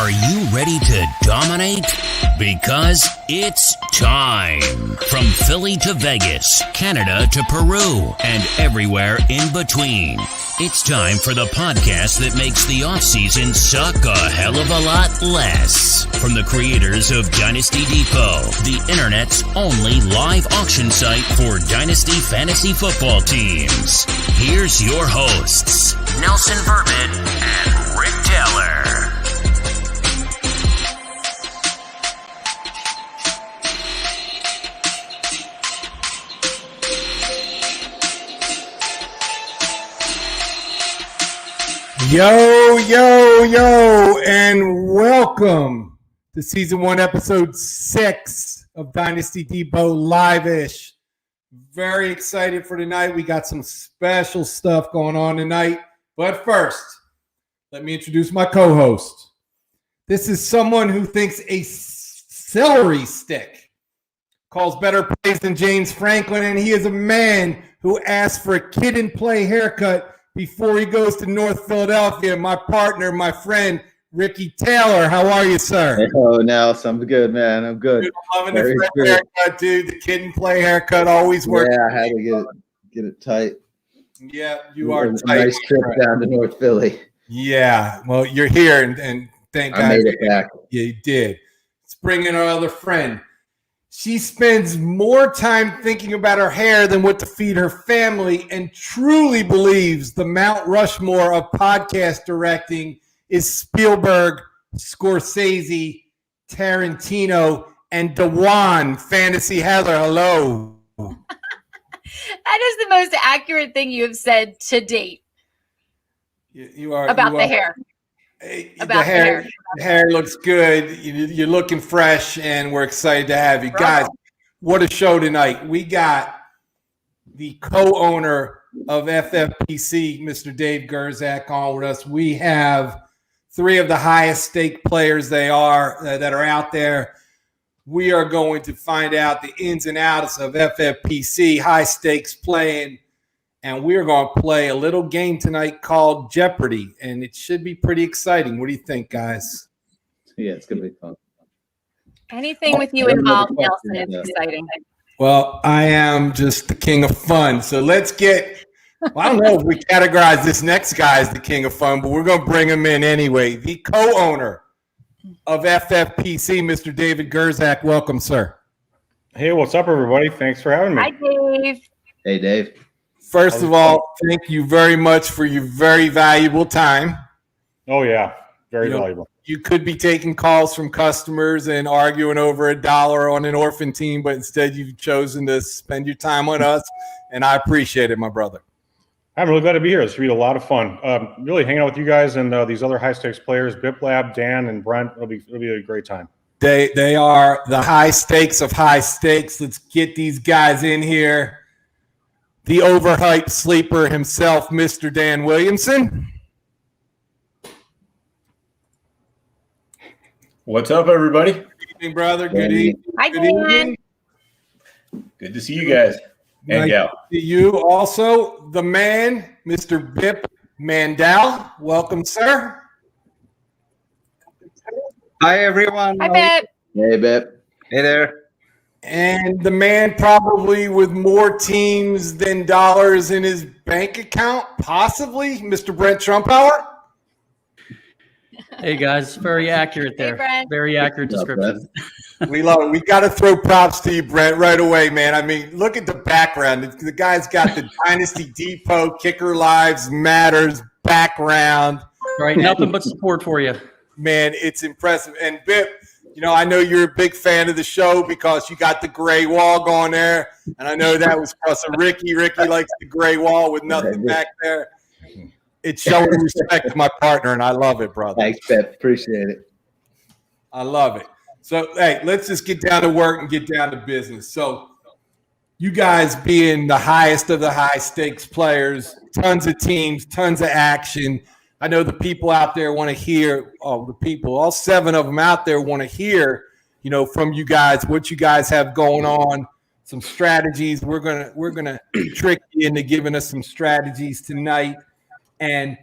Are you ready to dominate? Because it's time. From Philly to Vegas, Canada to Peru, and everywhere in between. It's time for the podcast that makes the offseason suck a hell of a lot less. From the creators of Dynasty Depot, the internet's only live auction site for Dynasty fantasy football teams. Here's your hosts, Nelson Verbit and Rick Taylor. Yo, and welcome to Season 1, Episode 6 of Dynasty Depot Live-ish. Very excited for tonight. We got some special stuff going on tonight. But first, let me introduce my co-host. This is someone who thinks a celery stick calls better plays than James Franklin, and he is a man who asked for a kid-and-play haircut before he goes to North Philadelphia. My partner, my friend, Ricky Taylor. How are you, sir? Oh, Nelson, I'm good, man. I'm good. Dude, I'm loving the fresh haircut, dude. The kid and play haircut always works. Yeah, I had to get it tight. Yeah, you are tight. Nice trip down to North Philly. Yeah, well, you're here, and thank God. I made it back. Yeah, you did. Let's bring in our other friend. She spends more time thinking about her hair than what to feed her family, and truly believes the Mount Rushmore of podcast directing is Spielberg, Scorsese, Tarantino, and DeJuan. Fantasy Heather, hello. That is the most accurate thing you have said to date. You are about the hair. About the hair looks good. You're looking fresh, and we're excited to have you guys. What a show tonight! We got the co-owner of FFPC, Mr. Dave Gerczak, on with us. We have three of the highest stake players that are out there. We are going to find out the ins and outs of FFPC, high stakes playing. And we're going to play a little game tonight called Jeopardy, and it should be pretty exciting. What do you think, guys? Yeah, it's going to be fun. Anything with you involved, Nelson, is exciting. Well, I am just the king of fun. So let's get – I don't know if we categorize this next guy as the king of fun, but we're going to bring him in anyway. The co-owner of FFPC, Mr. David Gerczak. Welcome, sir. Hey, what's up, everybody? Thanks for having me. Hi, Dave. Hey, Dave. First of all, thank you very much for your very valuable time. Oh, yeah. Very valuable. You could be taking calls from customers and arguing over $1 on an orphan team, but instead you've chosen to spend your time with us, and I appreciate it, my brother. I'm really glad to be here. This should be a lot of fun. Really hanging out with you guys and these other high-stakes players, Biplab, Dan, and Brent. It'll be a great time. They are the high stakes of high stakes. Let's get these guys in here. The overhyped sleeper himself, Mr. Dan Williamson. What's up, everybody? Good evening, brother. Good evening. Hi, Dan. Good to see you guys and gal. To you also, the man, Mr. Bip Mandel. Welcome, sir. Hi, everyone. Hi, Bip. Hey, Bip. Hey there. And the man probably with more teams than dollars in his bank account, possibly, Mr. Brent Trumpauer. Hey, guys. Very accurate there. Hey, Brent. Very accurate description. We love it. We got to throw props to you, Brent, right away, man. I mean, look at the background. The guy's got the Dynasty Depot, Kicker Lives Matters background. Right. Nothing but support for you. Man, it's impressive. And Bip, you know, I know you're a big fan of the show because you got the gray wall going there. And I know that was because of Ricky. Ricky likes the gray wall with nothing back there. It's showing respect to my partner, and I love it, brother. Thanks, Bip. Appreciate it. I love it. So, hey, let's just get down to work and get down to business. So, you guys being the highest of the high-stakes players, tons of teams, tons of action. I know the people out there want to hear, all 7 of them out there want to hear, you know, from you guys, what you guys have going on, some strategies. We're gonna trick you into giving us some strategies tonight. And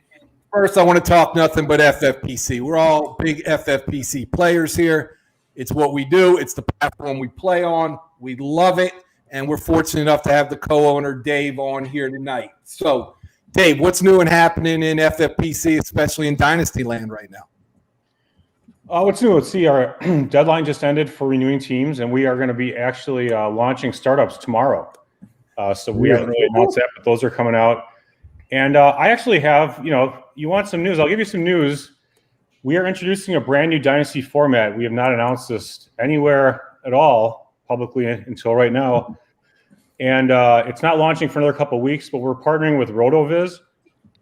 First, I want to talk nothing but FFPC. We're all big FFPC players here. It's what we do. It's the platform we play on. We love it, and we're fortunate enough to have the co-owner, Dave, on here tonight. So, Dave, what's new and happening in FFPC, especially in Dynasty land right now? What's new? Let's see. Our deadline just ended for renewing teams, and we are going to be actually launching startups tomorrow. So we haven't really announced that, but those are coming out. And I actually have, you want some news? I'll give you some news. We are introducing a brand new Dynasty format. We have not announced this anywhere at all publicly until right now. And it's not launching for another couple of weeks, but we're partnering with RotoViz,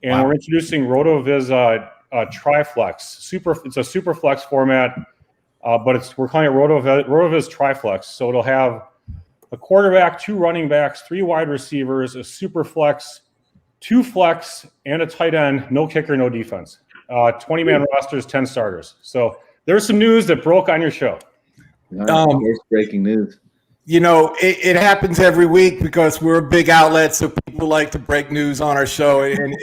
and we're introducing RotoViz Triflex. It's a Superflex format, but we're calling it RotoViz Triflex. So it'll have a quarterback, 2 running backs, 3 wide receivers, a Superflex, 2 flex, and a tight end. No kicker, no defense. 20-man rosters, 10 starters. So there's some news that broke on your show. Here's breaking news. It happens every week because we're a big outlet, so people like to break news on our show, and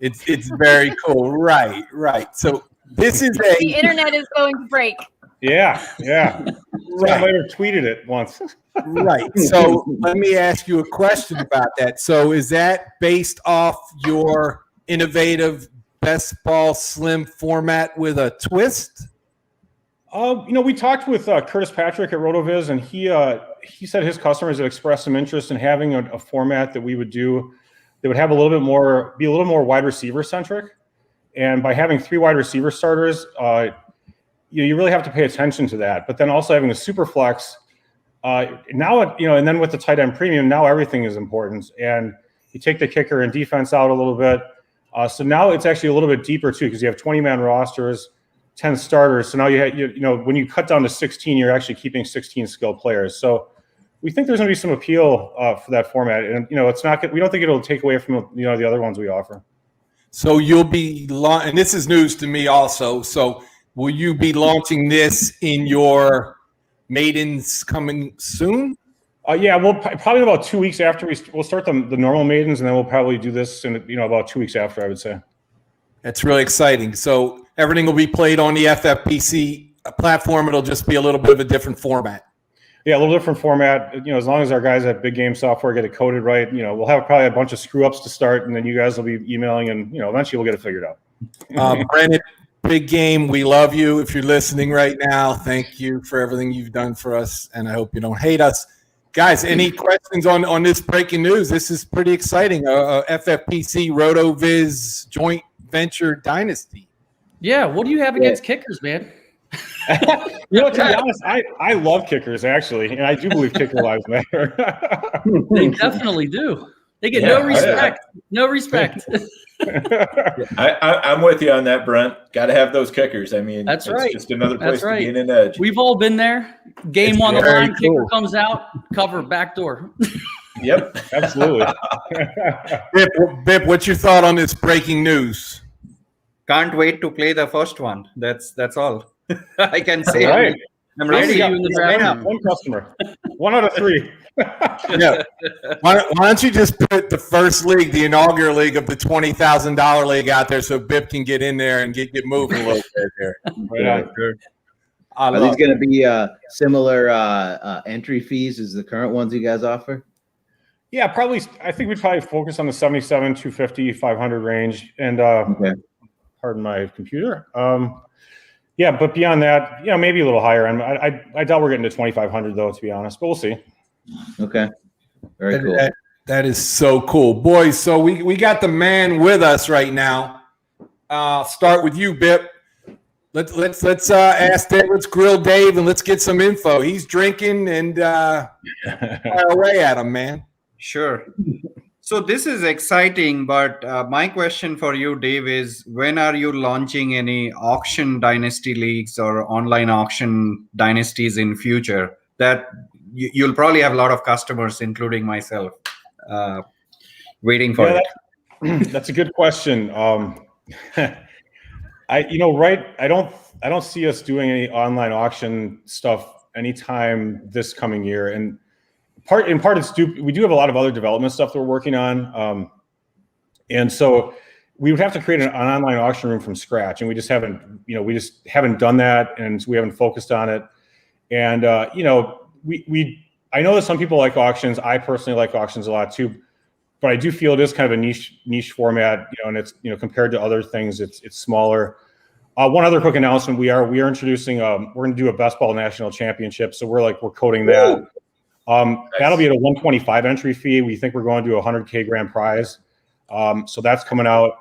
it's very cool. Right. So this is The internet is going to break. Yeah. I might have tweeted it once. Right. So let me ask you a question about that. So is that based off your innovative best ball slim format with a twist? We talked with Curtis Patrick at RotoViz, and he said his customers had expressed some interest in having a format that we would do that would have be a little more wide receiver centric. And by having 3 wide receiver starters, you really have to pay attention to that. But then also having a super flex, now, and then with the tight end premium, now everything is important. And you take the kicker and defense out a little bit. So now it's actually a little bit deeper too, because you have 20-man rosters, 10 starters. So now when you cut down to 16, you're actually keeping 16 skilled players. So we think there's going to be some appeal for that format. And, it's not, we don't think it'll take away from, the other ones we offer. So you'll be, and this is news to me also. So will you be launching this in your maidens coming soon? Yeah, we'll probably about 2 weeks after we'll start the normal maidens, and then we'll probably do this in about 2 weeks after, I would say. That's really exciting. So everything will be played on the FFPC platform. It'll just be a little bit of a different format. Yeah, a little different format. As long as our guys at Big Game Software get it coded right, we'll have probably a bunch of screw ups to start, and then you guys will be emailing, and eventually we'll get it figured out. Brandon, Big Game, we love you. If you're listening right now, thank you for everything you've done for us, and I hope you don't hate us. Guys, any questions on this breaking news? This is pretty exciting. FFPC RotoViz joint venture dynasty. Yeah, what do you have against kickers, man? To be honest, I love kickers, actually, and I do believe kicker lives matter. They definitely do. They get no respect. No respect. I'm with you on that, Brent. Got to have those kickers. I mean, that's right. Just another place to gain an edge. We've all been there. Game on the line, kicker comes out, cover, back door. Yep, absolutely. Bip, what's your thought on this breaking news? Can't wait to play the first one. That's all I can say. Right. I'm ready. You in the draft. One customer. 1 out of 3. Yeah. Why don't you just put the first league, the inaugural league of the $20,000 league out there so Bip can get in there and get moving a little bit there. Right. Are these going to be similar entry fees as the current ones you guys offer? Yeah, probably. I think we'd probably focus on the 77, 250, 500 range. And pardon my computer. Yeah, but beyond that, maybe a little higher. And I doubt we're getting to 2,500 though, to be honest. But we'll see. Okay. Very cool. That is so cool, boys. So we got the man with us right now. I'll start with you, Bip. Let's ask Dave. Let's grill Dave and let's get some info. He's drinking and fire away at him, man. Sure. So this is exciting, but my question for you, Dave, is when are you launching any auction dynasty leagues or online auction dynasties in future? That you'll probably have a lot of customers, including myself, waiting for it. That's a good question. I don't see us doing any online auction stuff anytime this coming year. And in part, we do have a lot of other development stuff that we're working on. And so we would have to create an online auction room from scratch, and we just haven't done that, and we haven't focused on it. And I know that some people like auctions. I personally like auctions a lot too, but I do feel it is kind of a niche format, and it's compared to other things, it's smaller. One other quick announcement: we are introducing we're going to do a best ball national championship, so we're coding that. That'll be at a 125 entry fee. We think we're going to do a $100K grand prize. So that's coming out.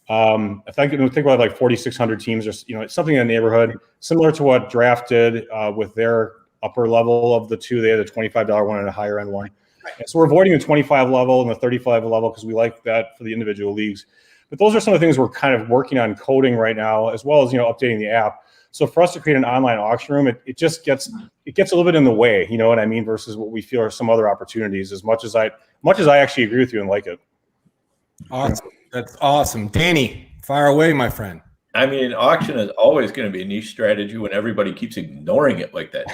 I think we'll have like 4,600 teams, or it's something in the neighborhood, similar to what Draft did with their upper level of the two. They had a $25 one and a higher end one. And so we're avoiding the 25 level and the 35 level because we like that for the individual leagues. But those are some of the things we're kind of working on coding right now, as well as updating the app. So for us to create an online auction room, it just gets a little bit in the way, you know what I mean, versus what we feel are some other opportunities. As much as I actually agree with you and like it. Awesome. That's awesome. Danny, fire away, my friend. I mean, auction is always going to be a niche strategy when everybody keeps ignoring it like that.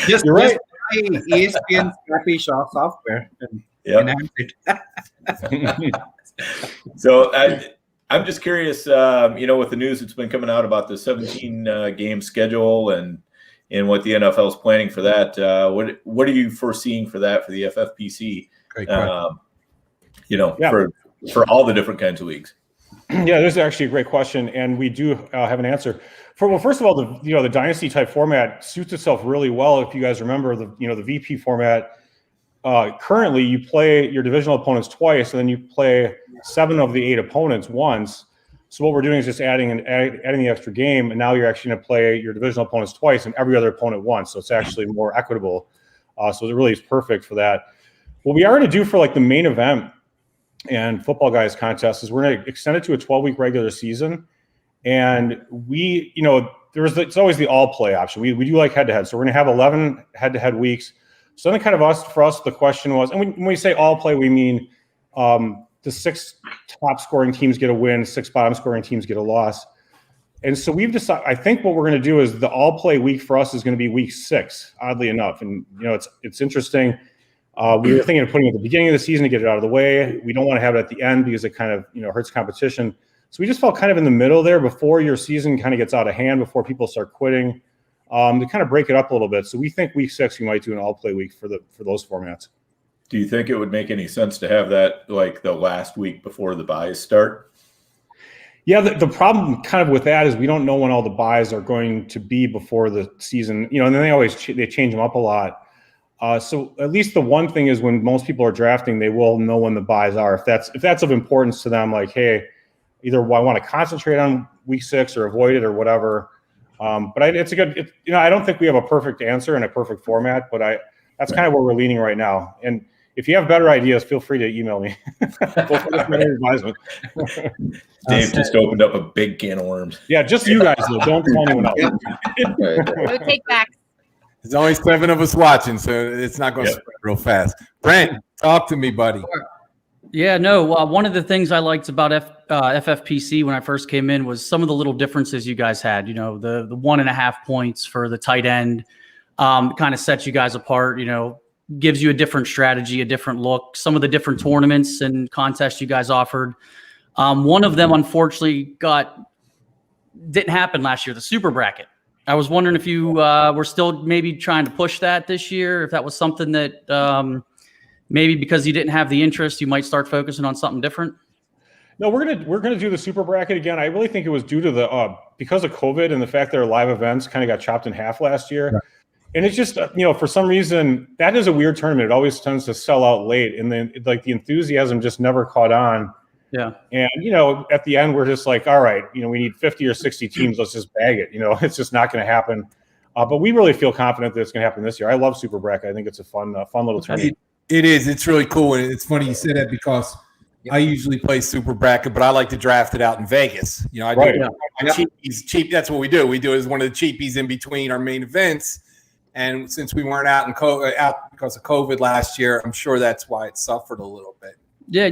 You're right. ESPN Scrappy Shop software. Yeah. So I'm just curious, with the news that's been coming out about the 17 game schedule and what the NFL is planning for that. What are you foreseeing for that for the FFPC? Great question. For all the different kinds of leagues. Yeah, this is actually a great question, and we do have an answer. First of all, the dynasty type format suits itself really well. If you guys remember the VP format, currently you play your divisional opponents twice, and then you play 7 of the 8 opponents once. So what we're doing is just adding the extra game, and now you're actually going to play your divisional opponents twice and every other opponent once. So it's actually more equitable. So it really is perfect for that. What we are going to do for the main event and Football Guys contest is we're going to extend it to a 12-week regular season. And it's always the all play option. We do like head-to-head. So we're going to have 11 head-to-head weeks. So then for us, the question was, and when we say all play, we mean the 6 top scoring teams get a win, 6 bottom scoring teams get a loss. And so we've decided, I think what we're going to do is the all play week for us is going to be week 6, oddly enough. And, it's interesting. We were thinking of putting it at the beginning of the season to get it out of the way. We don't want to have it at the end because it kind of, hurts competition. So we just felt kind of in the middle there before your season kind of gets out of hand, before people start quitting, to kind of break it up a little bit. So we think week 6, we might do an all play week for those formats. Do you think it would make any sense to have that the last week before the buys start? Yeah, the problem kind of with that is we don't know when all the buys are going to be before the season, and then they change them up a lot. So at least the one thing is when most people are drafting, they will know when the buys are. If that's of importance to them, hey, either I want to concentrate on week 6 or avoid it or whatever. But it's a good, I don't think we have a perfect answer and a perfect format, but that's kind of where we're leaning right now. And if you have better ideas, feel free to email me. Dave just opened up a big can of worms. Yeah, just you guys, though. Don't tell anyone else. No take back. There's only 7 of us watching, so it's not going to spread real fast. Brent, talk to me, buddy. Yeah, no. One of the things I liked about FFPC when I first came in was some of the little differences you guys had. The 1.5 points for the tight end kind of sets you guys apart. Gives you a different strategy, a different look. Some of the different tournaments and contests you guys offered. One of them, unfortunately, didn't happen last year. The Super Bracket. I was wondering if you were still maybe trying to push that this year, if that was something that maybe because you didn't have the interest, you might start focusing on something different. No, we're gonna do the Super Bracket again. I really think it was due to because of COVID and the fact that our live events kind of got chopped in half last year. Yeah. And it's just for some reason that is a weird tournament. It always tends to sell out late, and then the enthusiasm just never caught on. Yeah. And, at the end, we're just all right, we need 50 or 60 teams. Let's just bag it. It's just not going to happen. But we really feel confident that it's going to happen this year. I love Super Bracket. I think it's a fun little tournament. It is. It's really cool. And it's funny you say that because I usually play Super Bracket, but I like to draft it out in Vegas. Cheap. That's what we do. We do it as one of the cheapies in between our main events. And since we weren't out because of COVID last year, I'm sure that's why it suffered a little bit. Yeah,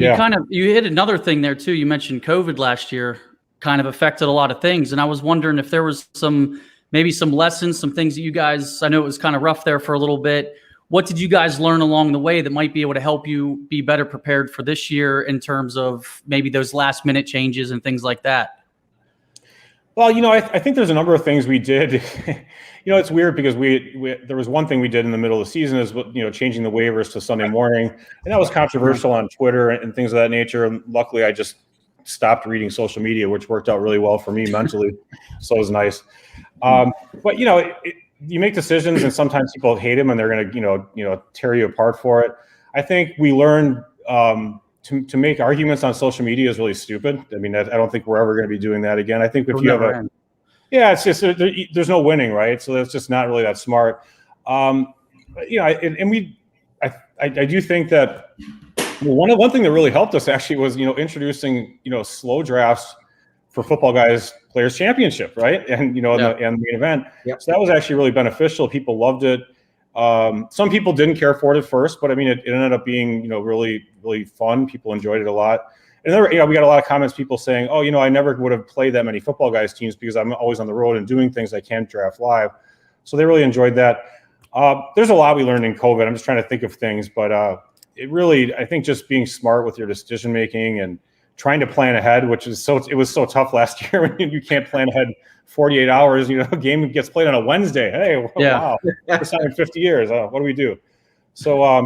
you hit another thing there too. You mentioned COVID last year kind of affected a lot of things. And I was wondering if there was some lessons, some things that you guys, I know it was kind of rough there for a little bit. what did you guys learn along the way that might be able to help you be better prepared for this year in terms of maybe those last minute changes and things like that? Well, I think there's a number of things we did. It's weird because there was one thing we did in the middle of the season is, changing the waivers to Sunday morning. And that was controversial on Twitter and things of that nature. And luckily I just stopped reading social media, which worked out really well for me mentally. So it was nice. But you make decisions and sometimes people hate them and they're going to, tear you apart for it. I think we learned, to make arguments on social media is really stupid. I mean, I don't think we're ever going to be doing that again. I think if you have it's just there's no winning, right? So that's just not really that smart. I do think that one thing that really helped us actually was introducing slow drafts for Football Guys Players Championship, right? And and the main event. Yep. So that was actually really beneficial. People loved it. Some people didn't care for it at first, but I mean, it ended up being, really, really fun. People enjoyed it a lot. And then, we got a lot of comments, people saying, oh, I never would have played that many Football Guys teams because I'm always on the road and doing things I can't draft live. So they really enjoyed that. There's a lot we learned in COVID. I'm just trying to think of things, but it really, I think just being smart with your decision-making and trying to plan ahead, which is it was so tough last year when you can't plan ahead 48 hours, game gets played on a Wednesday. Hey, wow, first time in 50 years. What do we do? So, I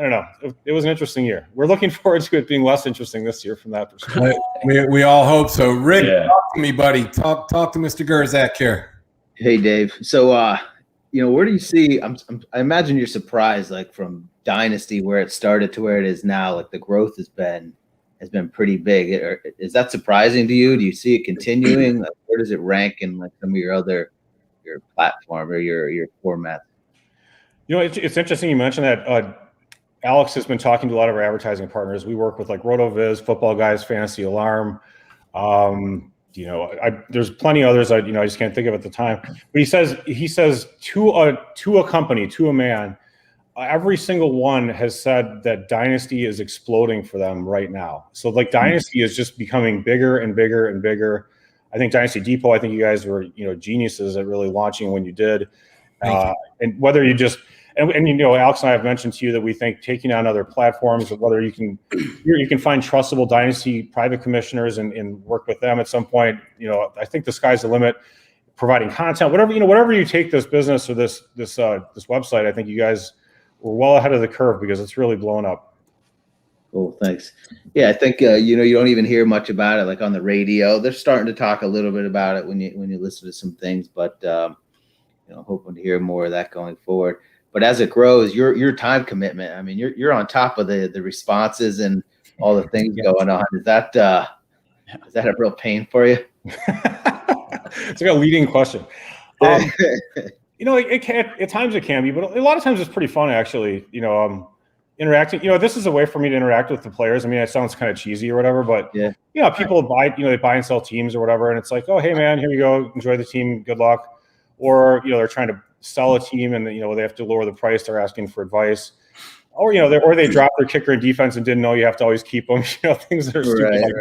don't know. It was an interesting year. We're looking forward to it being less interesting this year from that perspective. We all hope so. Rick, talk to me, buddy. Talk to Mr. Gerczak here. Hey, Dave. So, where do you see? I imagine you're surprised, like from Dynasty where it started to where it is now. Like the growth has been pretty big. Is that surprising to you? Do you see it continuing? Like, where does it rank in like some of your platform or your format? It's interesting you mentioned that. Alex has been talking to a lot of our advertising partners. We work with like RotoViz, Football Guys, Fantasy Alarm. There's plenty others I just can't think of at the time. But he says to a company, to a man, every single one has said that Dynasty is exploding for them right now. So like Dynasty is just becoming bigger and bigger and bigger. I think Dynasty Depot, I think you guys were, geniuses at really launching when you did. And whether you just, and Alex and I have mentioned to you that we think taking on other platforms, whether you can find trustable Dynasty private commissioners and work with them at some point, I think the sky's the limit. Providing content, whatever you take this business or this website, I think you guys were well ahead of the curve because it's really blown up. Cool, thanks. Yeah, I think you don't even hear much about it like on the radio. They're starting to talk a little bit about it when you listen to some things, but hoping to hear more of that going forward. But as it grows, your time commitment, I mean, you're on top of the responses and all the things going on. Is that a real pain for you? It's like a leading question. At times it can be, but a lot of times it's pretty fun actually. Interacting. This is a way for me to interact with the players. I mean, it sounds kind of cheesy or whatever, but people buy. They buy and sell teams or whatever, and it's like, oh, hey man, here you go, enjoy the team, good luck. Or they're trying to sell a team and they have to lower the price. They're asking for advice, or they drop their kicker in defense and didn't know you have to always keep them. Things that are stupid like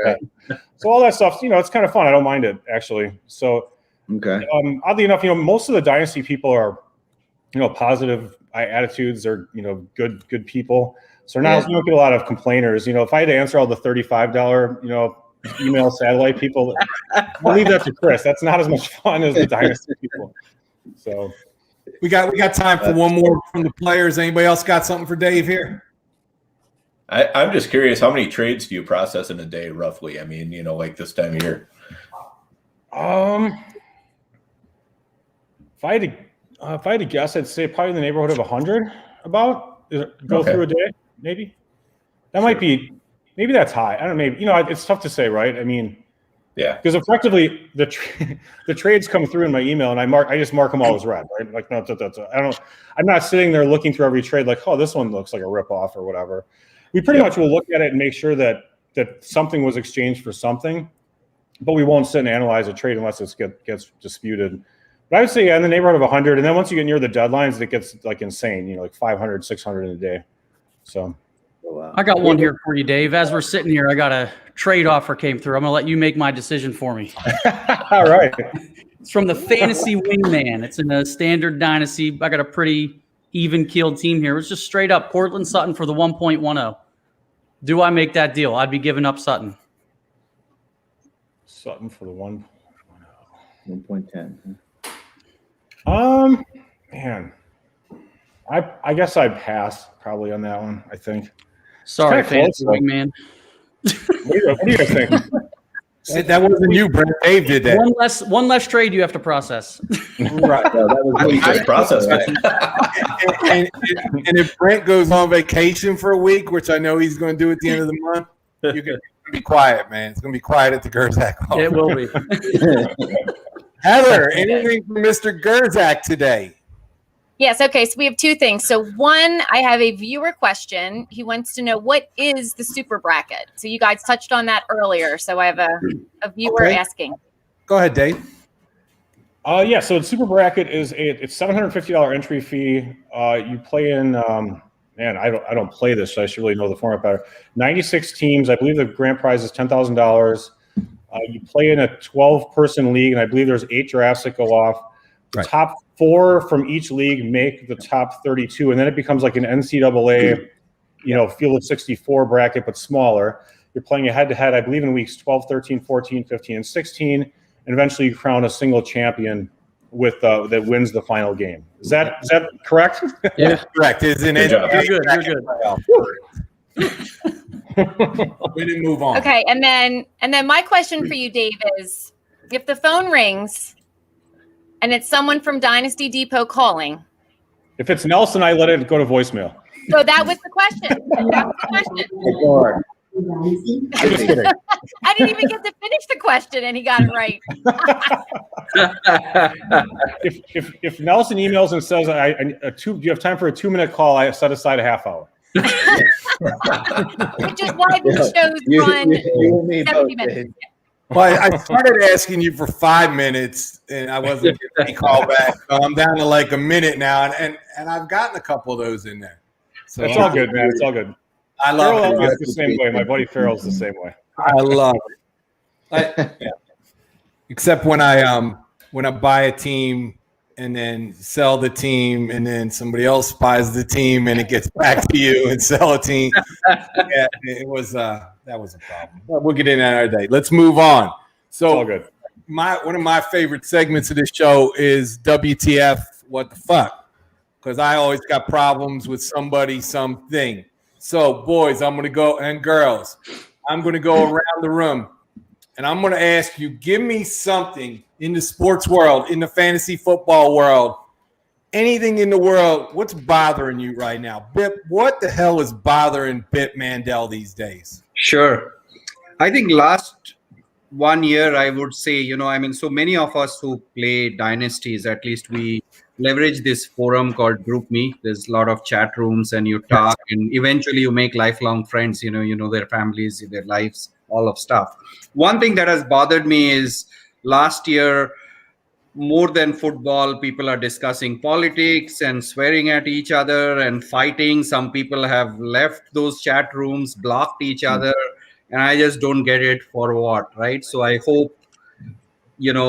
that. So all that stuff, it's kind of fun. I don't mind it actually. So okay. Oddly enough, most of the Dynasty people are, positive attitudes. They're good people. So now you don't get a lot of complainers. If I had to answer all the $35 email satellite people, I'll leave that to Chris. That's not as much fun as the Dynasty people. So. We got time for one more from the players. Anybody else got something for Dave here? I'm just curious, how many trades do you process in a day, roughly? I mean, like this time of year. If I had to guess, I'd say probably in the neighborhood of 100. About through a day, maybe. That might be. Maybe that's high. I don't know. Maybe it's tough to say, right? I mean. Yeah, because effectively the trades come through in my email, and I just mark them all as read, right? Like I'm not sitting there looking through every trade like, oh, this one looks like a ripoff or whatever. We pretty much will look at it and make sure that something was exchanged for something, but we won't sit and analyze a trade unless it gets disputed. But I would say in the neighborhood of 100, and then once you get near the deadlines, it gets like insane, like 500, 600 in a day. So. I got one here for you, Dave. As we're sitting here, I got a trade offer came through. I'm going to let you make my decision for me. All right. It's from the Fantasy Wingman. It's in a standard Dynasty. I got a pretty even-keeled team here. It was just straight up Portland Sutton for the 1.10. Do I make that deal? I'd be giving up Sutton. Sutton for the 1.10. 1.10. Man, I guess I'd pass probably on that one. I think. Sorry, It's kinda fantasy close, league man. What do you guys think? That wasn't you, Brent. Dave did that. One less trade you have to process. Right. No, that was me. Just process it. And if Brent goes on vacation for a week, which I know he's going to do at the end of the month, you're going to be quiet, man. It's going to be quiet at the Gerczak home. It will be. Heather, anything from Mr. Gerczak today? Yes. Okay. So we have two things. So one, I have a viewer question. He wants to know, what is the super bracket? So you guys touched on that earlier. So I have a viewer asking. Go ahead, Dave. Yeah. So the super bracket is it's $750 entry fee. You play in. Man, I don't play this, so I should really know the format better. 96 teams. I believe the grand prize is $10,000. You play in a 12-person league, and I believe there's 8 drafts that go off. Right. Top 4 from each league make the top 32, and then it becomes like an NCAA, field of 64 bracket, but smaller. You're playing a head-to-head, I believe, in weeks 12, 13, 14, 15, and 16, and eventually you crown a single champion with that wins the final game. Is that correct? Yeah, correct. Isn't it? You're good. We didn't move on. Okay. And then my question for you, Dave, is if the phone rings and it's someone from Dynasty Depot calling. If it's Nelson, I let it go to voicemail. So that was the question. I'm just kidding. I didn't even get to finish the question and he got it right. If Nelson emails and says, do you have time for a 2-minute call? I set aside a half hour. Which is why these shows run 70 minutes. Well, I started asking you for 5 minutes, and I wasn't getting any call back. So I'm down to like a minute now, and I've gotten a couple of those in there. So It's all good, man. It's all good. I love Farrell it. is the same way. My buddy Farrell's the same way. I love it. Except when I buy a team and then sell the team, and then somebody else buys the team, and it gets back to you and sell a team. Yeah, it was that was a problem. But we'll get in another day. Let's move on. So It's all good. one of my favorite segments of this show is WTF, what the fuck? Because I always got problems with somebody, something. So, boys, I'm going to go, and girls, I'm going to go around the room, and I'm going to ask you, give me something in the sports world, in the fantasy football world, anything in the world, what's bothering you right now? Bip, what the hell is bothering Bip Mandel these days? Sure. I think last 1 year, I would say, so many of us who play dynasties, at least we leverage this forum called GroupMe. There's a lot of chat rooms and you talk and eventually you make lifelong friends, you know their families, their lives, all of stuff. One thing that has bothered me is last year, more than football, people are discussing politics and swearing at each other and fighting. Some people have left those chat rooms, blocked each other, and I just don't get it for what, right? So I hope,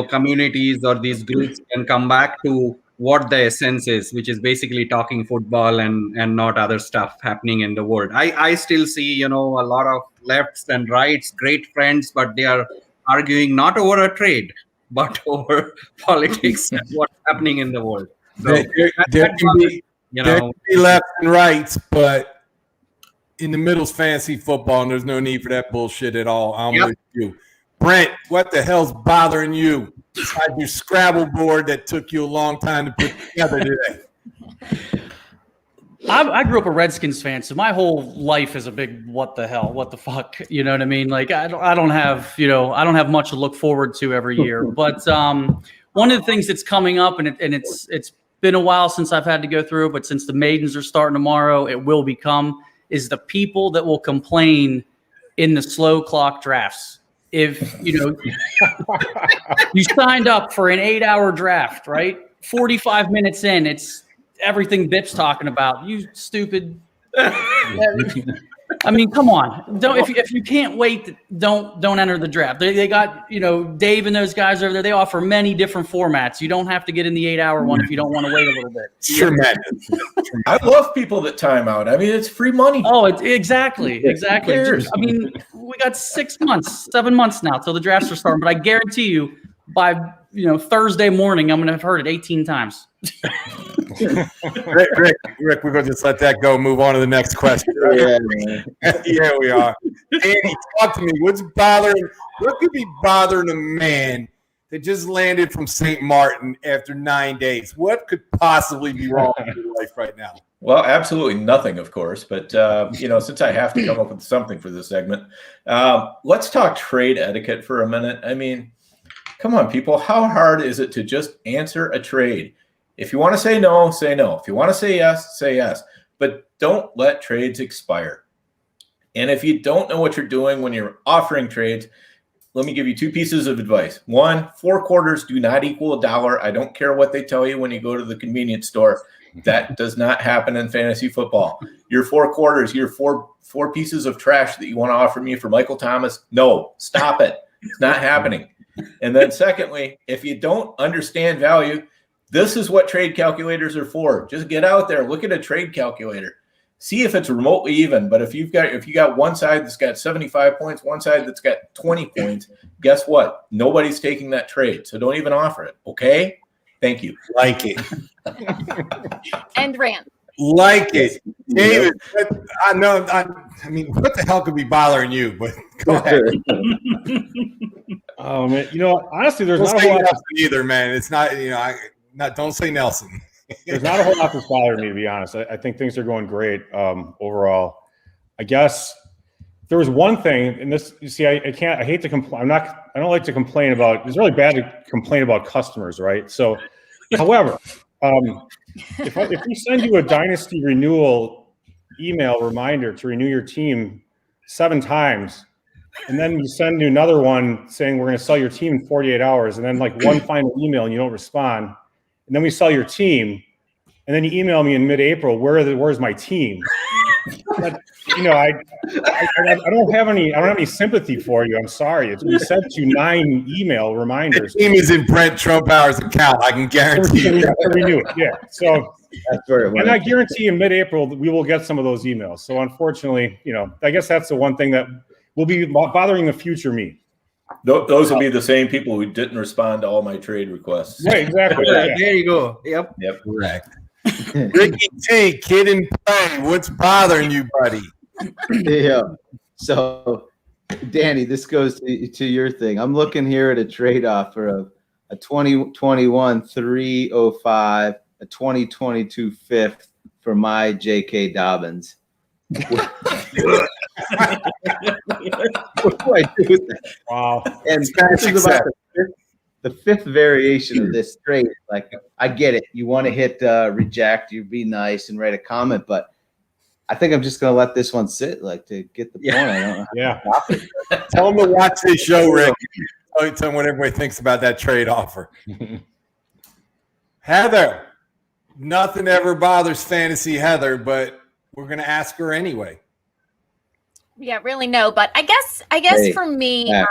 communities or these groups can come back to what the essence is, which is basically talking football and not other stuff happening in the world. I still see, a lot of lefts and rights, great friends, but they are arguing not over a trade, but over politics and what's happening in the world. So there can be left and rights, but in the middle's fantasy football, and there's no need for that bullshit at all. I'm with you. Brent, what the hell's bothering you besides your Scrabble board that took you a long time to put together today? I grew up a Redskins fan, so my whole life is a big what the hell, what the fuck, you know what I mean? Like I don't have much to look forward to every year. But one of the things that's coming up, and it's been a while since I've had to go through, but since the maidens are starting tomorrow, it will become, is the people that will complain in the slow clock drafts. If you signed up for an 8-hour draft, right? 45 minutes in, it's everything Bip's talking about. You stupid. I mean, come on. Don't if you can't wait, don't enter the draft. They got, Dave and those guys over there. They offer many different formats. You don't have to get in the 8-hour one if you don't want to wait a little bit. Tremendous. I love people that time out. I mean, it's free money. Oh, exactly. I mean, we got 6 months, 7 months now till the drafts are starting. But I guarantee you, by Thursday morning, I'm going to have heard it 18 times. Rick, we're going to just let that go. Move on to the next question. Yeah, we are. Danny, talk to me. What could be bothering a man that just landed from St. Martin after 9 days? What could possibly be wrong in your life right now? Well, absolutely nothing, of course. But, since I have to come up with something for this segment, let's talk trade etiquette for a minute. I mean, come on, people. How hard is it to just answer a trade? If you want to say no, say no. If you want to say yes, say yes. But don't let trades expire. And if you don't know what you're doing when you're offering trades, let me give you 2 pieces of advice. 1, 4 quarters do not equal $1. I don't care what they tell you when you go to the convenience store. That does not happen in fantasy football. Your 4 quarters, your four pieces of trash that you want to offer me for Michael Thomas, no, stop it. It's not happening. And then secondly, if you don't understand value, this is what trade calculators are for. Just get out there, look at a trade calculator, see if it's remotely even. But if you got one side that's got 75 points, one side that's got 20 points, guess what? Nobody's taking that trade. So don't even offer it. Okay? Thank you. Like it. And rant. Like it. David, I mean, what the hell could be bothering you? But go ahead. Oh, man. Honestly, there's don't not a say whole lot. Nelson either, man. It's not, don't say Nelson. There's not a whole lot that's bothering me, to be honest. I think things are going great overall. I guess there was one thing, and this, you see, I hate to complain. I don't like to complain about, it's really bad to complain about customers, right? So, however, if we send you a Dynasty renewal email reminder to renew your team 7 times, and then you send you another one saying we're going to sell your team in 48 hours, and then like one final email and you don't respond, and then we sell your team, and then you email me in mid-April, where's my team? But, I don't have any sympathy for you. I'm sorry. We sent you 9 email reminders. The team is in Brent Trumpauer's account. I can guarantee you. Renew it. Yeah. So That's where it went. And I guarantee in mid-April we will get some of those emails. So unfortunately, I guess that's the one thing that will be bothering the future me. Those will be the same people who didn't respond to all my trade requests. Right, exactly. There you go. Yep. Correct. Ricky T, kid in play. What's bothering you, buddy? Yeah. So, Danny, this goes to your thing. I'm looking here at a trade offer of a 2021 305, a 2022 fifth for my J.K. Dobbins. What do I do with that? Wow. And this is about the fifth variation of this trade. Like, I get it. You want to hit reject, you be nice and write a comment, but I think I'm just going to let this one sit, like, to get the point. I don't know how to stop it. Tell them to watch this show, Rick. Tell them what everybody thinks about that trade offer. Heather, nothing ever bothers Fantasy Heather, but we're going to ask her anyway. Yeah, really no, but I guess for me,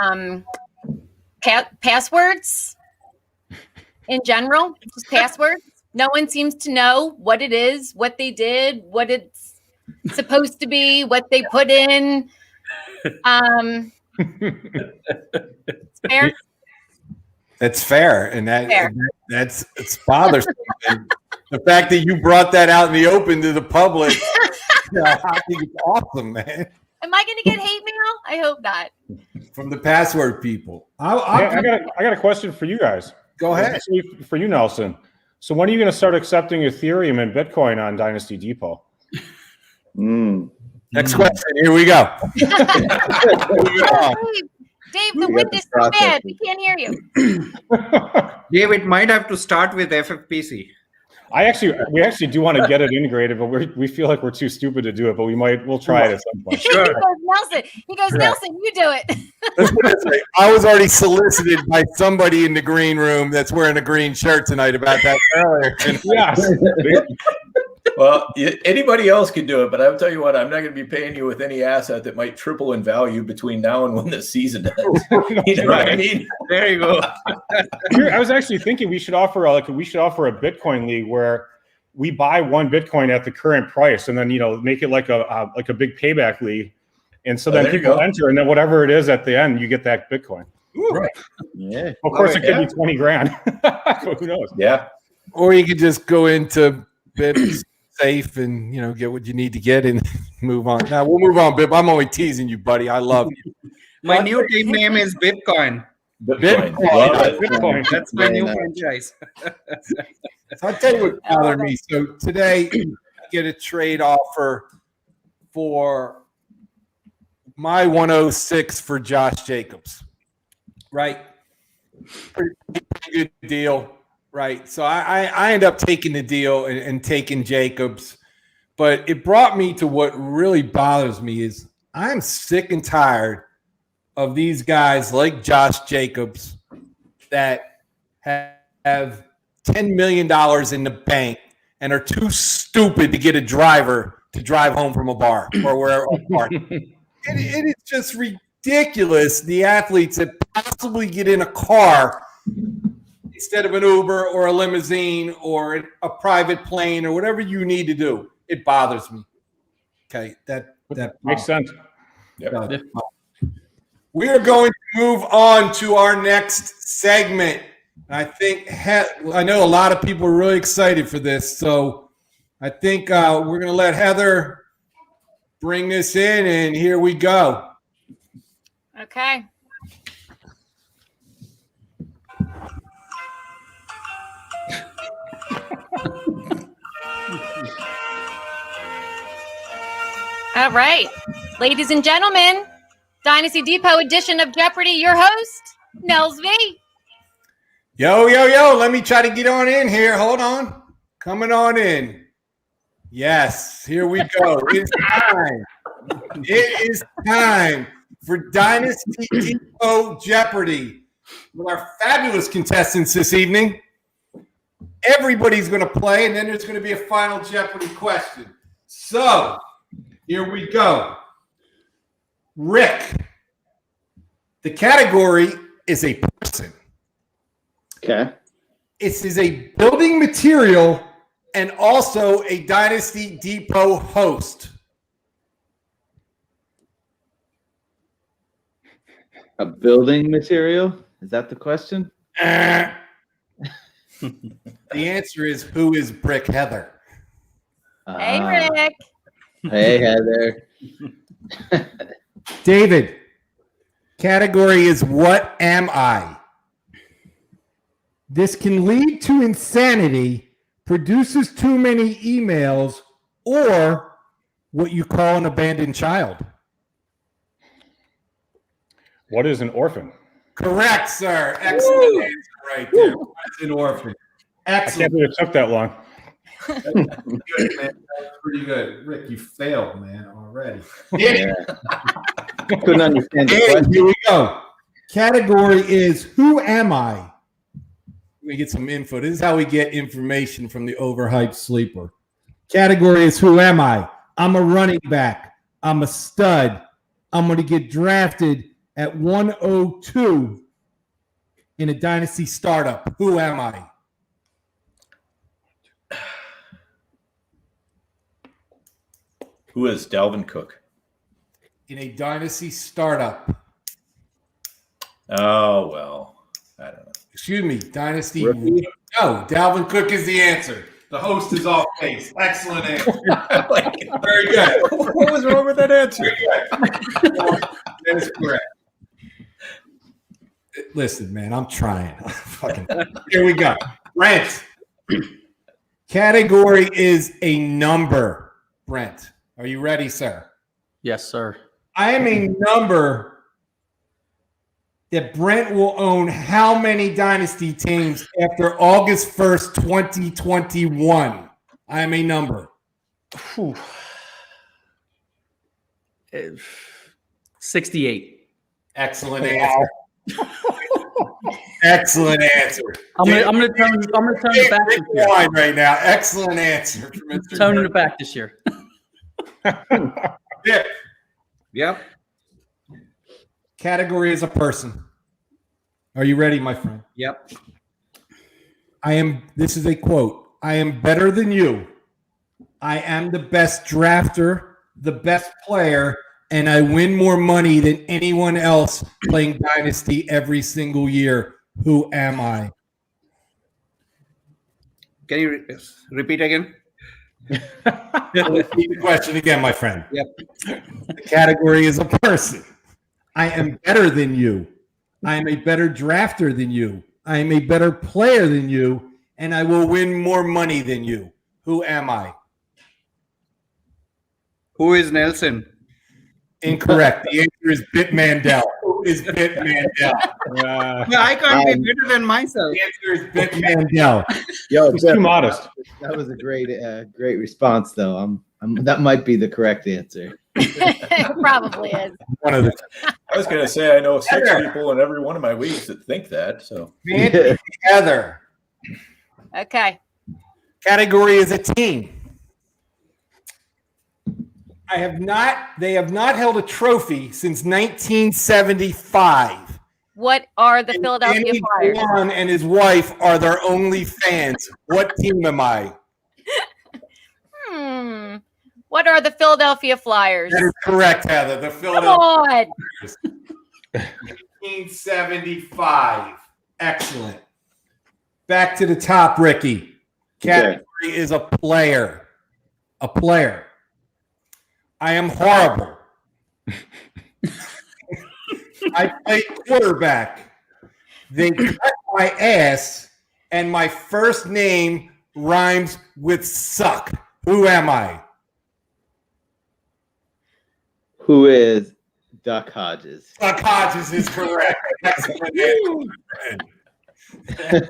passwords in general, just passwords. No one seems to know what it is, what they did, what it's supposed to be, what they put in. It's fair. That's fair, and it's bothersome. And the fact that you brought that out in the open to the public, I think it's awesome, man. Am I going to get hate mail? I hope not. From the password people. I got a question for you guys. Go ahead. Actually, for you, Nelson. So when are you going to start accepting Ethereum and Bitcoin on Dynasty Depot? Next question. Here we go. Dave, the wind is so bad. We can't hear you. Dave, it might have to start with FFPC. We actually do want to get it integrated, but we feel like we're too stupid to do it. But we'll try it at some point. Sure. He goes, Nelson, you do it. I was already solicited by somebody in the green room that's wearing a green shirt tonight about that earlier. Yes. Well, anybody else can do it, but I'll tell you what, I'm not going to be paying you with any asset that might triple in value between now and when the season ends. You know what I mean? There you go. I was actually thinking we should offer a Bitcoin league where we buy one Bitcoin at the current price, and then make it like a big payback league, and so then people enter, and then whatever it is at the end, you get that Bitcoin. Right. Yeah. Of course, it could be 20 grand. Who knows? Yeah. Or you could just go into Bib safe and get what you need to get and move on. Now we'll move on, Bib. I'm only teasing you, buddy. I love you. My new team name is Bitcoin. Bitcoin. Love it. Bitcoin. That's my new franchise. So I'll tell you what bothered me. So today, I get a trade offer for my 106 for Josh Jacobs. Right? Pretty good deal. Right. So I end up taking the deal and taking Jacobs. But it brought me to what really bothers me is I'm sick and tired of these guys like Josh Jacobs that have $10 million in the bank and are too stupid to get a driver to drive home from a bar or wherever. It is just ridiculous. The athletes that possibly get in a car instead of an Uber or a limousine or a private plane or whatever you need to do. It bothers me. Okay, that Makes sense. Yep. We are going to move on to our next segment. I think I know a lot of people are really excited for this, so I think we're going to let Heather bring this in, and here we go. Okay. All right, ladies and gentlemen, Dynasty Depot edition of Jeopardy, your host, Nels V. Yo, let me try to get on in here. Hold on. Coming on in. Yes, here we go. It's time. It is time for Dynasty Depot Jeopardy with our fabulous contestants this evening. Everybody's going to play, and then there's going to be a final Jeopardy question. So, here we go. Rick, the category is a person. Okay. It is a building material and also a Dynasty Depot host. A building material? Is that the question? The answer is, who is Brick Heather? Hey, Rick. Hey, Heather. David, category is what am I? This can lead to insanity, produces too many emails, or what you call an abandoned child. What is an orphan? Correct, sir. Excellent answer right there. What is an orphan? I can't Excellent. believe it took that long. Good, man. That was pretty good. Rick, you failed, man, already. Yeah. Couldn't understand the And question. here we go. Category is who am I? We get some info. This is how we get information from the overhyped sleeper. Category is who am I? I'm a running back. I'm a stud. I'm going to get drafted at 102 in a dynasty startup. Who am I? Who is Dalvin Cook? In a dynasty startup. Oh, well, I don't know. Excuse me, dynasty. Rookie? No, Dalvin Cook is the answer. The host is off base. Excellent answer. Very good. What was wrong with that answer? That is correct. Listen, man, I'm trying. Here we go. Brent. Category is a number. Brent, are you ready, sir? Yes, sir. I am a number that Brent will own how many dynasty teams after August 1st, 2021? I am a number. 68. Excellent answer. Excellent answer. I'm gonna turn it back this year. Line right now. Excellent answer from Mr. Toning it back this year. Yeah. Yep. Category is a person. Are you ready, my friend? Yep. This is a quote. I am better than you. I am the best drafter, the best player, and I win more money than anyone else playing Dynasty every single year. Who am I? Can you repeat again? Repeat the question again, my friend. Yep. The category is a person. I am better than you. I am a better drafter than you. I am a better player than you, and I will win more money than you. Who am I? Who is Nelson? Incorrect. The answer is Bit Mandel. Who is Bit Mandel? I can't be better than myself. The answer is Bit Mandel. Yo, It's too modest. that was a great response, though. That might be the correct answer. Probably is. One of the I was going to say I know 6 people in every one of my leagues that think that. So together. Okay. Category is a team. They have not held a trophy since 1975. What are the Philadelphia Danny Flyers? Juan and his wife are their only fans. What team am I? What are the Philadelphia Flyers? That is correct, Heather. The Come Philadelphia on. 1975. Excellent. Back to the top, Ricky. Category is a player. A player. I am horrible. I play quarterback. They cut my ass, and my first name rhymes with suck. Who am I? Who is Duck Hodges? Duck Hodges is correct. Excellent answer.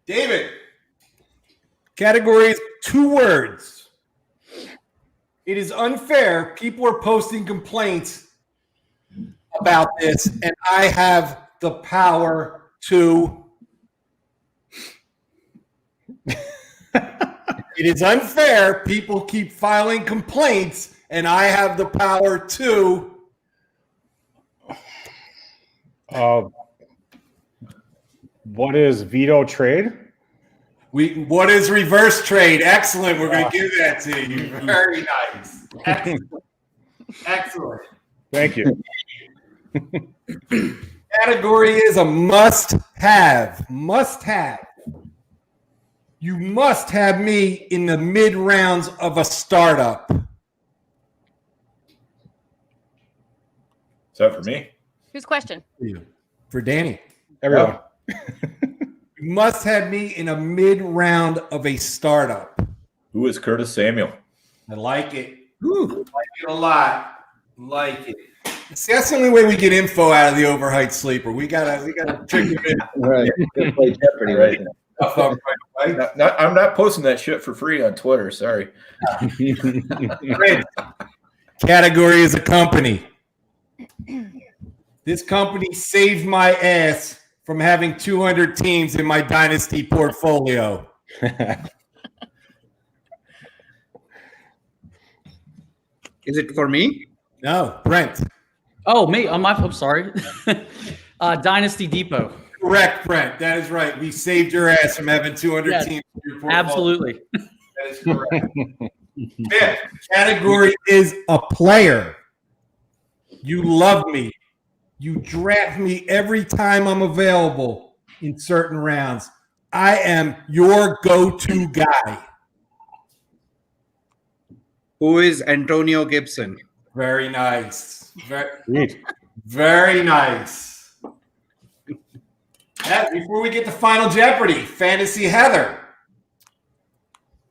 David. Category is 2 words. It is unfair. People are posting complaints about this, and I have the power to. It is unfair. People keep filing complaints, and I have the power to. What is veto trade? What is reverse trade? Excellent. We're going to give that to you. Very nice. Excellent. Excellent. Thank you. Category is a must-have. Must-have. You must have me in the mid-rounds of a startup. is that for me? Whose question? For Danny. Everyone. You must have me in a mid-round of a startup. Who is Curtis Samuel? I like it. Like it a lot. Like it. See, that's the only way we get info out of the overhyped sleeper. We gotta trick him in. Right. Gonna play Jeopardy right now. I'm not posting that shit for free on Twitter. Sorry. Great. Category is a company. This company saved my ass from having 200 teams in my Dynasty portfolio. Is it for me? No, Brent. Oh, me. I'm sorry. Dynasty Depot. Correct, Brent. That is right. We saved your ass from having 200 Yes, teams in your portfolio. Absolutely. That is correct. Fifth category is a player. You love me. You draft me every time I'm available in certain rounds. I am your go-to guy. Who is Antonio Gibson? Very nice. Very nice. Before we get to Final Jeopardy, Fantasy Heather.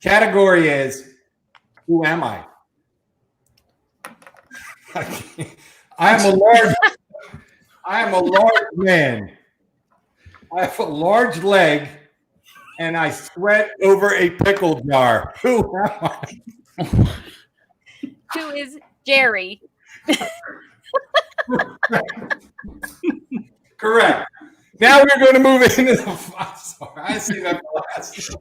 Category is, who am I? I am a large man. I have a large leg, and I sweat over a pickle jar. Who am I? Who is Jerry? Correct. Now we're going to move into the. I'm sorry, I see that last.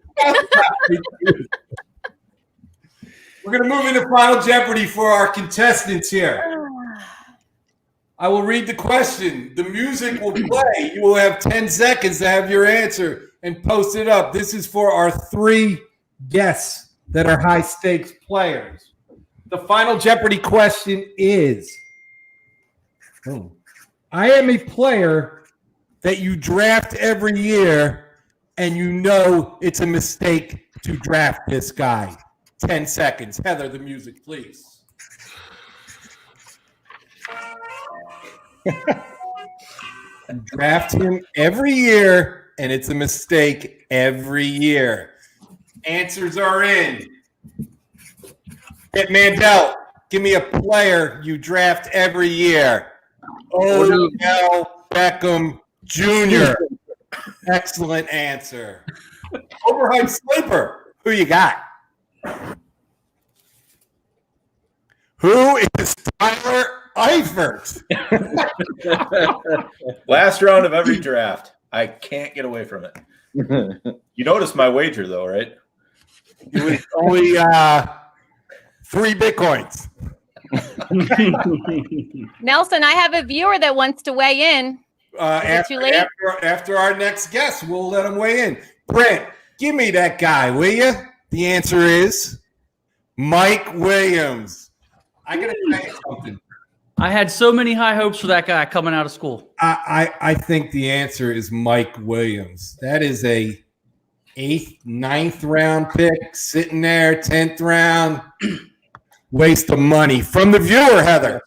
We're going to move into Final Jeopardy for our contestants here. I will read the question. The music will play. You will have 10 seconds to have your answer and post it up. This is for our 3 guests that are high stakes players. The Final Jeopardy question is, I am a player that you draft every year and you know it's a mistake to draft this guy. 10 seconds. Heather, the music, please. You draft him every year and it's a mistake every year. Answers are in. Hit Mandel, give me a player you draft every year. Odell Beckham Jr. Excellent answer. Overhyped sleeper. Who you got? Who is Tyler Eifert? Last round of every draft. I can't get away from it. You noticed my wager, though, right? It was only 3 Bitcoins. Nelson, I have a viewer that wants to weigh in. After our next guest, we'll let him weigh in. Brent, give me that guy, will you? The answer is Mike Williams. I gotta tell you something. I had so many high hopes for that guy coming out of school. I think the answer is Mike Williams. That is a 8th, 9th round pick sitting there, 10th round. Waste of money. From the viewer, Heather.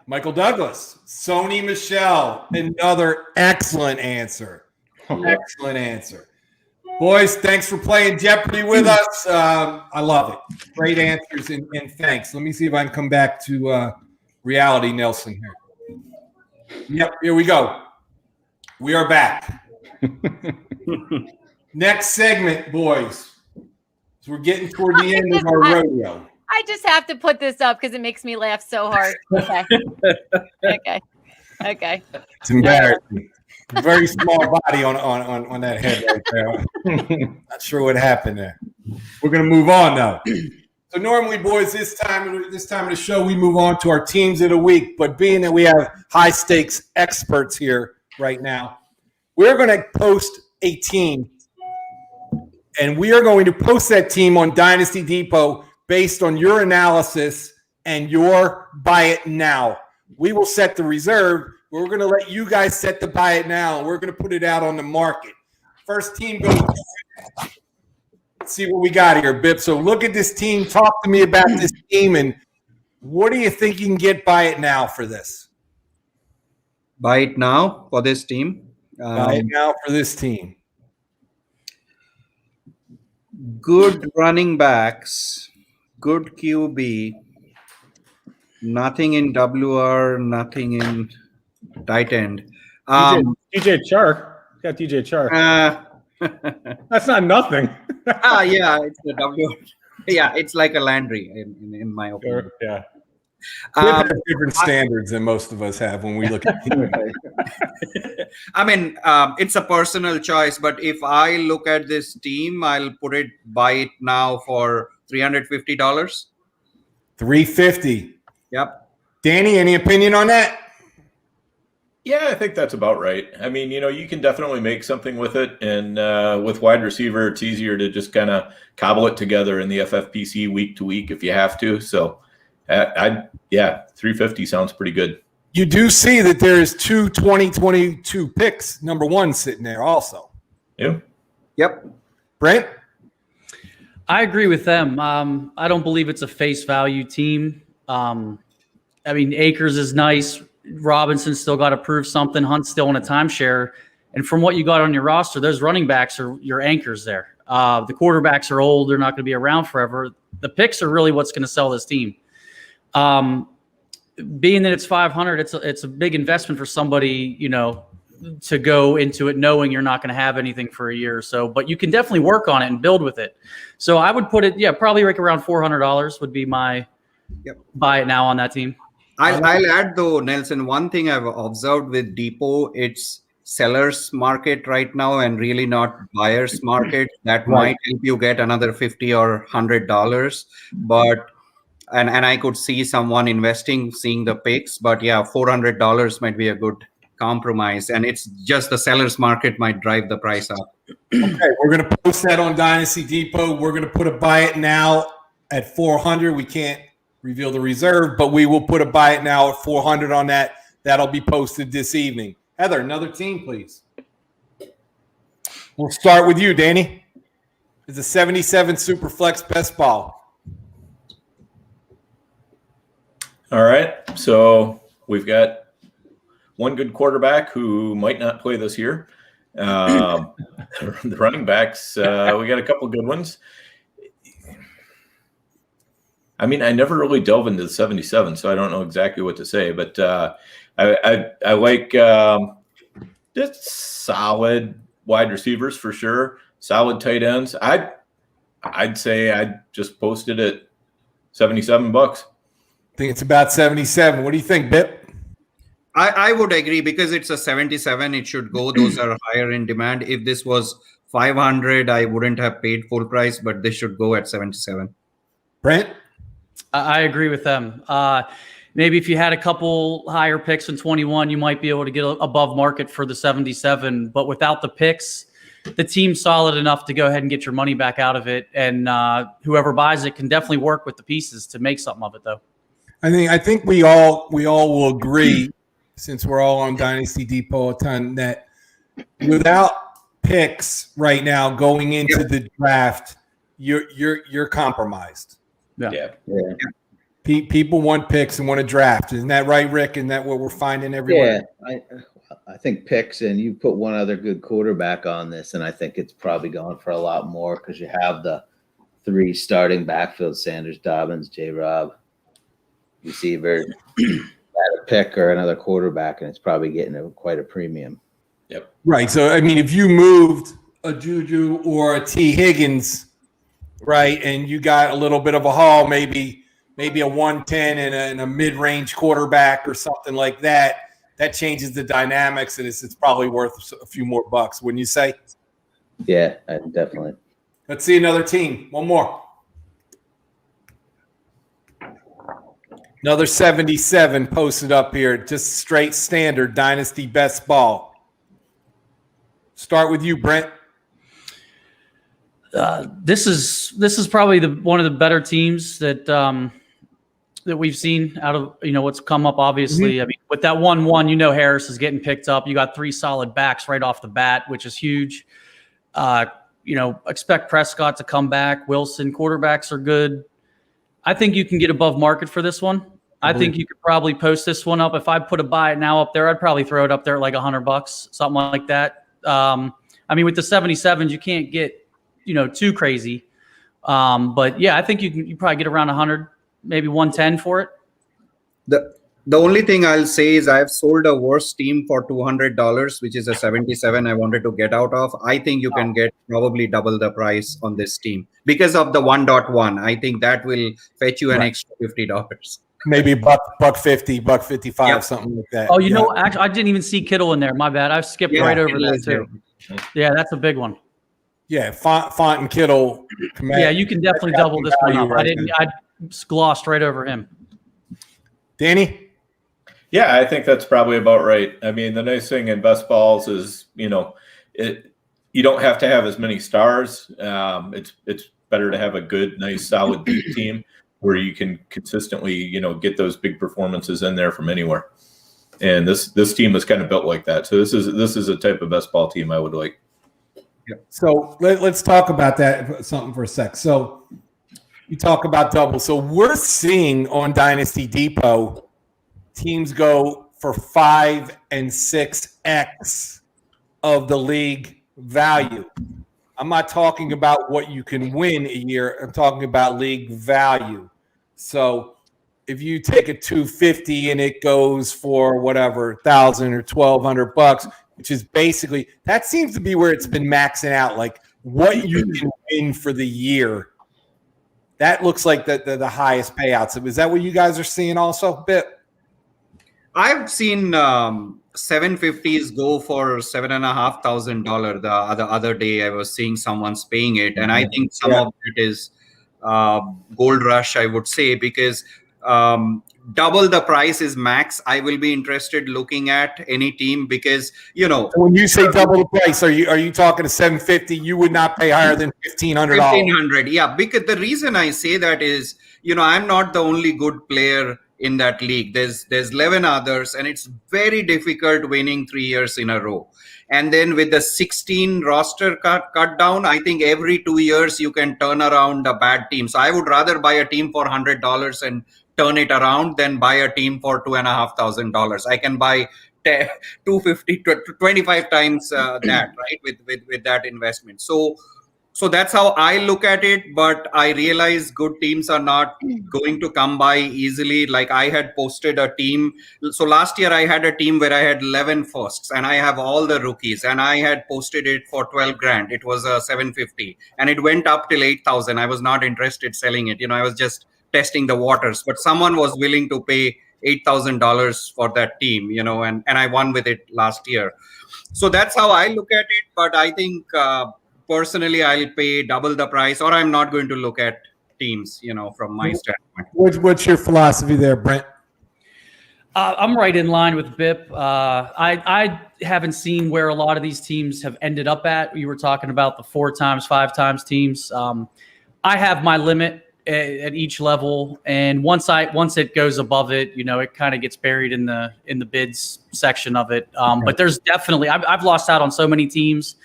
Michael Douglas, Sony Michelle, another excellent answer. Excellent answer. Boys, thanks for playing Jeopardy with us. I love it. Great answers and thanks. Let me see if I can come back to reality, Nelson, here. Yep, here we go. We are back. Next segment, boys. So we're getting toward the end of our rodeo. I just have to put this up because it makes me laugh so hard. Okay. Okay. It's embarrassing. Very small body on that head right there. Not sure what happened there. We're gonna move on though. So normally, boys, this time of the show, we move on to our teams of the week. But being that we have high stakes experts here right now, we're gonna post a team, and we are going to post that team on Dynasty Depot based on your analysis and your buy it now. We will set the reserve. We're going to let you guys set the buy it now. We're going to put it out on the market. First team goes. Let's see what we got here, Bip. So look at this team. Talk to me about this team, and what do you think you can get buy it now for this? Buy it now for this team. Buy it now for this team. Good running backs, good QB, nothing in WR, nothing in tight end. DJ Chark. Got DJ Chark. That's not nothing. Yeah, it's the WR. Yeah, it's like a Landry in my opinion. Yeah. Different standards than most of us have when we look at teams. I mean, it's a personal choice, but if I look at this team, I'll buy it now for $350. $350. Yep. Danny, any opinion on that? Yeah, I think that's about right. I mean, you can definitely make something with it. And with wide receiver, it's easier to just kind of cobble it together in the FFPC week to week if you have to. So, $350 sounds pretty good. You do see that there's 2 2022 picks, number 1 sitting there also. Yeah. Yep. Brent? I agree with them. I don't believe it's a face value team. I mean, Akers is nice. Robinson still got to prove something. Hunt's still in a timeshare. And from what you got on your roster, those running backs are your anchors there. The quarterbacks are old. They're not going to be around forever. The picks are really what's going to sell this team. Being that it's 500, it's a big investment for somebody, to go into it knowing you're not going to have anything for a year or so, but you can definitely work on it and build with it. So I would put it, probably like around $400 would be my buy it now on that team. I'll add though, Nelson, one thing I've observed with Depot, it's seller's market right now and really not buyer's market. That might help you get another $50 or $100. But and I could see someone investing, seeing the picks, but yeah, $400 might be a good compromise. And it's just the seller's market might drive the price up. Okay, we're going to post that on Dynasty Depot. We're going to put a buy it now at 400. We can't reveal the reserve, but we will put a buy it now at 400 on that. That'll be posted this evening. Heather, another team, please. We'll start with you, Danny. It's a 77 Superflex best ball. All right. So we've got one good quarterback who might not play this year. The running backs, we got a couple good ones. I mean, I never really delve into the 77, so I don't know exactly what to say. But I like just solid wide receivers for sure. Solid tight ends. I'd say I'd just post it at $77. I think it's about 77. What do you think, Bip? I would agree because it's a 77. It should go. Those are higher in demand. If this was 500, I wouldn't have paid full price, but this should go at 77. Brent? I agree with them. Maybe if you had a couple higher picks in 21, you might be able to get above market for the 77. But without the picks, the team's solid enough to go ahead and get your money back out of it. And whoever buys it can definitely work with the pieces to make something of it, though. I think we all will agree, since we're all on Dynasty Depot a ton, that without picks right now going into the draft, you're compromised. Yeah. People want picks and want to draft. Isn't that right, Rick? Isn't that what we're finding everywhere? Yeah, I think picks, and you put one other good quarterback on this, and I think it's probably going for a lot more because you have the 3 starting backfield: Sanders, Dobbins, J-Rob, receiver, at a pick or another quarterback, and it's probably getting quite a premium. Yep. Right. So, I mean, if you moved a Juju or a T. Higgins, right, and you got a little bit of a haul, maybe a 110 and a mid-range quarterback or something like that, that changes the dynamics, and it's probably worth a few more bucks, wouldn't you say? Yeah, definitely. Let's see another team. One more. Another 77 posted up here. Just straight standard Dynasty best ball. Start with you, Brent. This is probably one of the better teams that we've seen out of what's come up. Obviously, I mean, with that 1-1, Harris is getting picked up. You got 3 solid backs right off the bat, which is huge. Expect Prescott to come back. Wilson, quarterbacks are good. I think you can get above market for this one. I think you could probably post this one up. If I put a buy it now up there, I'd probably throw it up there at like $100, something like that. I mean, with the 77s, you can't get too crazy. But yeah, I think you probably get around 100, maybe 110 for it. The only thing I'll say is I've sold a worse team for $200, which is a 77 I wanted to get out of. I think you can get probably double the price on this team because of the 1.1. I think that will fetch you an extra $50. Maybe $1.50, $1.55, something like that. Oh, actually, I didn't even see Kittle in there. My bad. I skipped right over that too. Yeah, that's a big one. Yeah, Font and Kittle. Yeah, you can definitely double this one up. I glossed right over him. Danny? Yeah, I think that's probably about right. I mean, the nice thing in best balls is, you don't have to have as many stars. It's better to have a good, nice, solid deep team where you can consistently, get those big performances in there from anywhere. And this team is kind of built like that. So this is a type of best ball team I would like. So let's talk about that something for a sec. So you talk about double. So we're seeing on Dynasty Depot teams go for 5 and 6x of the league value. I'm not talking about what you can win a year. I'm talking about league value. So if you take a 250 and it goes for whatever, $1,000 or $1,200, which is basically, that seems to be where it's been maxing out, like what you can win for the year. That looks like the highest payouts. Is that what you guys are seeing also, Bip? I've seen 750s go for $7,500. The other day, I was seeing someone's paying it, and I think some of it is gold rush, I would say, because double the price is max. I will be interested looking at any team because when you say double the price, are you talking to 750? You would not pay higher than $1,500. $1,500, yeah. Because the reason I say that is, I'm not the only good player in that league. There's 11 others, and it's very difficult winning 3 years in a row. And then with the 16 roster cut down, I think every 2 years you can turn around a bad team. So I would rather buy a team for $100 and turn it around than buy a team for $2,500. I can buy 250 to 25 times that, right, with that investment. So that's how I look at it, but I realize good teams are not going to come by easily. Like I had posted a team. So last year I had a team where I had 11 firsts and I have all the rookies, and I had posted it for 12 grand. It was a 750 and it went up till 8,000. I was not interested selling it. I was just testing the waters, but someone was willing to pay $8,000 for that team, and I won with it last year. So that's how I look at it. But I think, personally, I'll pay double the price, or I'm not going to look at teams, from my standpoint. What's your philosophy there, Brent? I'm right in line with BIP. I haven't seen where a lot of these teams have ended up at. You were talking about the 4 times, 5 times teams. I have my limit at each level, and once it goes above it, it kind of gets buried in the bids section of it. But there's definitely I've lost out on so many teams.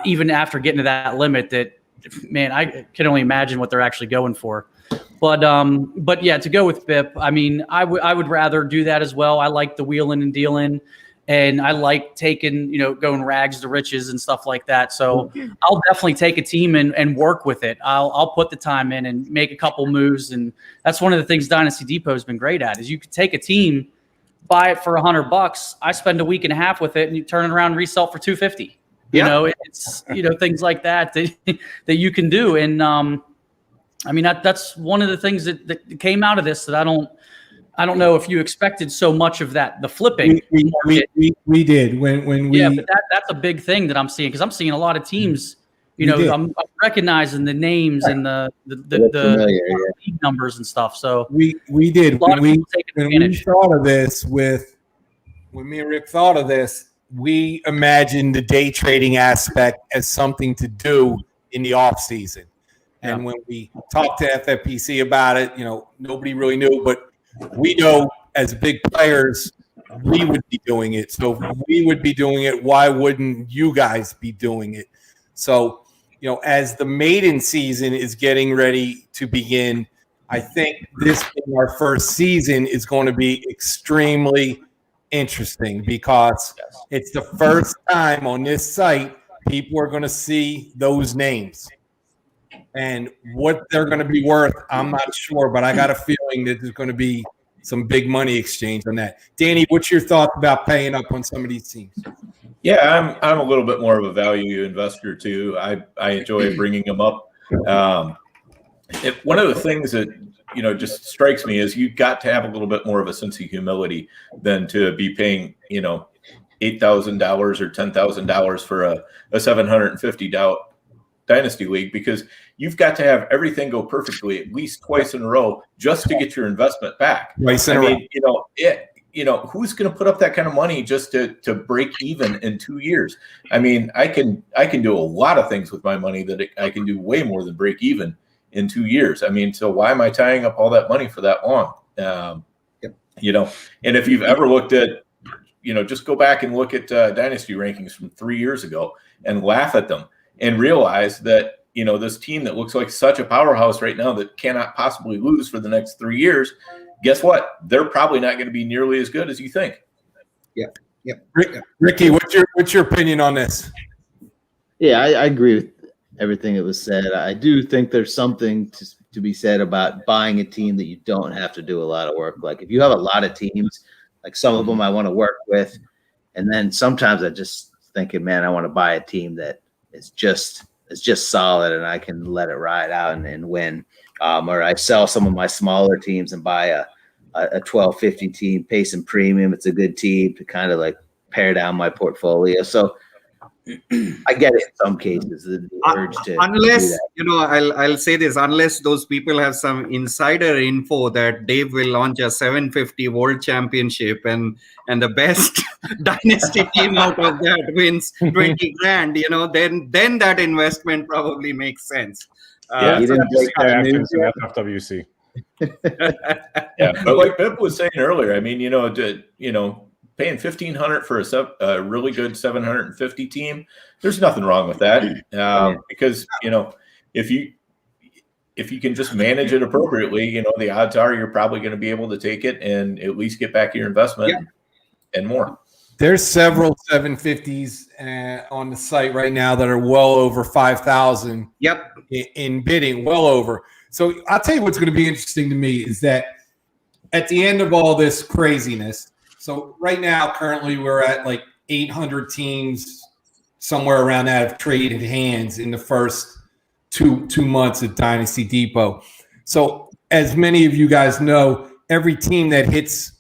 Even after getting to that limit, that, man, I can only imagine what they're actually going for. But yeah, to go with BIP, I mean, I would rather do that as well. I like the wheeling and dealing, and I like taking, going rags to riches and stuff like that. So I'll definitely take a team and work with it. I'll put the time in and make a couple moves. And that's one of the things Dynasty Depot has been great at, is you could take a team, buy it for $100. I spend a week and a half with it, and you turn it around and resell it for $250. It's things like that you can do. And I mean, that's one of the things that came out of this that I don't know if you expected so much of that, the flipping. We did when we. Yeah, but that's a big thing that I'm seeing, because I'm seeing a lot of teams. I'm recognizing the names and the numbers and stuff. So we did when we thought of this when me and Rick thought of this. We imagined the day trading aspect as something to do in the off season. And when we talked to FFPC about it, nobody really knew, but we know as big players, we would be doing it. So if we would be doing it, why wouldn't you guys be doing it? So, as the maiden season is getting ready to begin, I think this being our first season is going to be extremely interesting, because it's the first time on this site people are going to see those names, and what they're going to be worth, I'm not sure, but I got a feeling that there's going to be some big money exchange on that. Danny, what's your thoughts about paying up on some of these teams? Yeah, I'm a little bit more of a value investor too. I enjoy bringing them up. One of the things that just strikes me is you've got to have a little bit more of a sense of humility than to be paying $8,000 or $10,000 for a $750 Dynasty League, because you've got to have everything go perfectly at least twice in a row just to get your investment back. Who's going to put up that kind of money just to break even in 2 years? I mean, I can do a lot of things with my money that I can do way more than break even in 2 years. I mean, so why am I tying up all that money for that long? And if you've ever looked at, just go back and look at Dynasty rankings from 3 years ago and laugh at them and realize that, this team that looks like such a powerhouse right now that cannot possibly lose for the next 3 years, guess what? They're probably not going to be nearly as good as you think. Yeah. Ricky, what's your opinion on this? Yeah, I agree with everything that was said. I do think there's something to be said about buying a team that you don't have to do a lot of work. Like if you have a lot of teams, like some of them I want to work with, and then sometimes I just thinking, man, I want to buy a team that is just solid and I can let it ride out and win. Or I sell some of my smaller teams and buy a 1250 team, pay some premium. It's a good team to kind of like pare down my portfolio. So I get it in some cases, the urge to unless do that. I'll say this, unless those people have some insider info that Dave will launch a 750 World Championship and the best dynasty team out of that wins 20 grand, then that investment probably makes sense. Yeah, you didn't break that news yet. FFWC. Yeah, but like Bip was saying earlier, I mean, paying $1,500 for a really good 750 team, there's nothing wrong with that, because if you can just manage it appropriately, the odds are you're probably going to be able to take it and at least get back your investment and more. There's several 750s on the site right now that are well over 5,000. Yep, in bidding, well over. So I'll tell you what's going to be interesting to me is that at the end of all this craziness. So right now, currently, we're at like 800 teams, somewhere around that, have traded hands in the first two months at Dynasty Depot. So as many of you guys know, every team that hits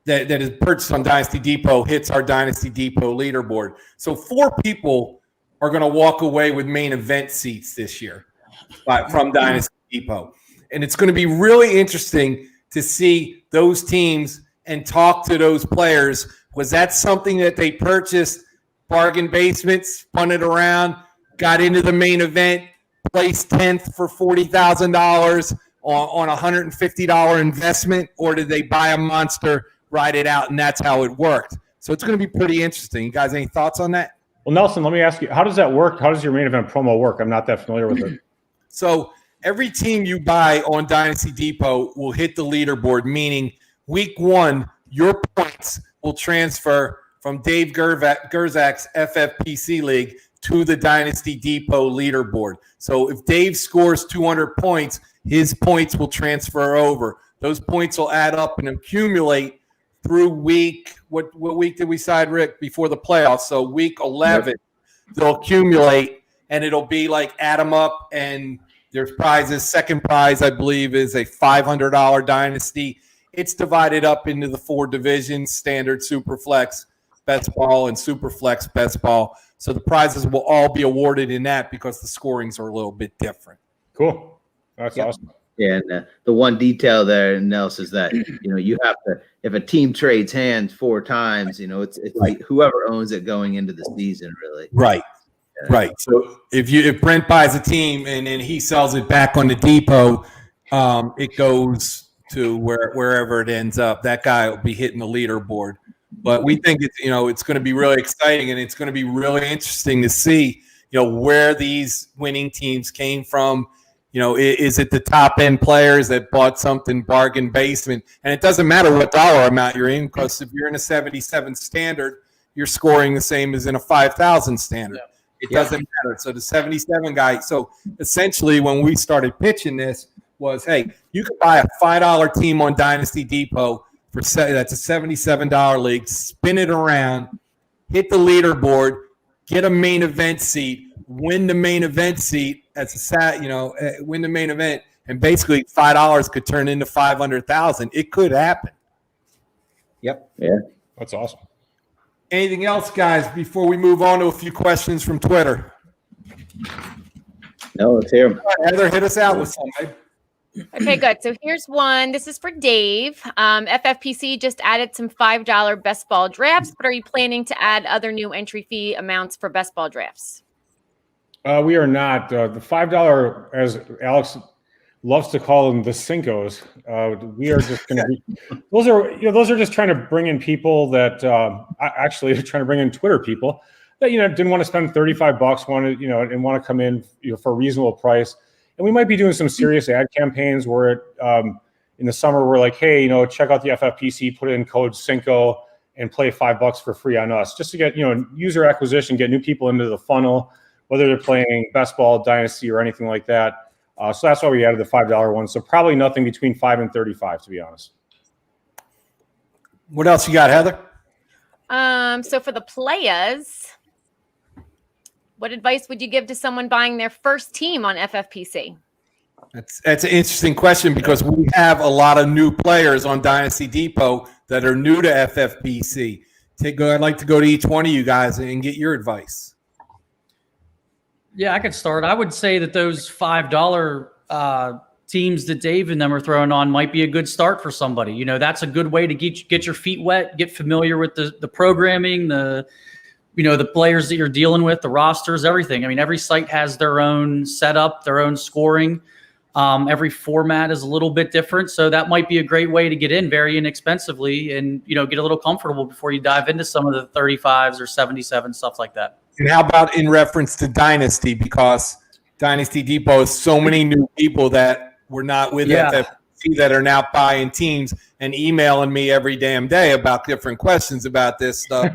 that is purchased on Dynasty Depot hits our Dynasty Depot leaderboard. So 4 people are going to walk away with main event seats this year from Dynasty Depot. And it's going to be really interesting to see those teams and talk to those players. Was that something that they purchased, bargain basements, spun it around, got into the main event, placed 10th for $40,000 on a $150 investment, or did they buy a monster, ride it out, and that's how it worked? So it's going to be pretty interesting. You guys, any thoughts on that? Well, Nelson, let me ask you, how does that work? How does your main event promo work? I'm not that familiar with it. So every team you buy on Dynasty Depot will hit the leaderboard, meaning week 1, your points will transfer from Dave Gerczak's FFPC league to the Dynasty Depot leaderboard. So if Dave scores 200 points, his points will transfer over. Those points will add up and accumulate through week. What week did we side, Rick, before the playoffs? So week 11, they'll accumulate, and it'll be like add them up, and there's prizes. Second prize, I believe, is a $500 Dynasty. It's divided up into the 4 divisions: standard, superflex, best ball, and superflex best ball. So the prizes will all be awarded in that because the scorings are a little bit different. Cool. That's awesome. Yeah, and the one detail there, Nels, is that you have to, if a team trades hands 4 times, it's like whoever owns it going into the season, really. Right. Yeah. Right. So if Brent buys a team and then he sells it back on the depot, it goes to wherever it ends up. That guy will be hitting the leaderboard. But we think it's going to be really exciting, and it's going to be really interesting to see where these winning teams came from. Is it the top end players that bought something bargain basement? And it doesn't matter what dollar amount you're in, because if you're in a 77 standard, you're scoring the same as in a 5,000 standard. Yeah. It doesn't matter. So the 77 guy. So essentially, when we started pitching this, was, hey, you could buy a $5 team on Dynasty Depot that's a $77 league, spin it around, hit the leaderboard, get a main event seat, win the main event seat win the main event, and basically $5 could turn into $500,000. It could happen. Yep. Yeah. That's awesome. Anything else, guys, before we move on to a few questions from Twitter? No, let's hear them. All right, Heather, hit us out with something. Okay, good. So here's one. This is for Dave. FFPC just added some $5 best ball drafts, but are you planning to add other new entry fee amounts for best ball drafts? We are not. The $5, as Alex loves to call them, the Cincos. We are just going to be. Those are just trying to bring in people that actually are trying to bring in Twitter people that didn't want to spend $35, and want to come in for a reasonable price. And we might be doing some serious ad campaigns where in the summer we're like, hey, check out the FFPC, put in code Cinco, and play $5 for free on us, just to get user acquisition, get new people into the funnel, whether they're playing best ball, dynasty, or anything like that. So that's why we added the $5 one. So probably nothing between $5 and $35, to be honest. What else you got, Heather? So for the players, what advice would you give to someone buying their first team on FFPC? That's an interesting question because we have a lot of new players on Dynasty Depot that are new to FFPC. I'd like to go to each one of you guys and get your advice. Yeah, I could start. I would say that those $5 teams that Dave and them are throwing on might be a good start for somebody. You know, that's a good way to get your feet wet, get familiar with the programming, the players that you're dealing with, the rosters, everything. I mean, every site has their own setup, their own scoring. Every format is a little bit different. So that might be a great way to get in very inexpensively and, get a little comfortable before you dive into some of the 35s or 77, stuff like that. And how about in reference to Dynasty? Because Dynasty Depot has so many new people that were not with FFPC that are now buying teams and emailing me every damn day about different questions about this stuff.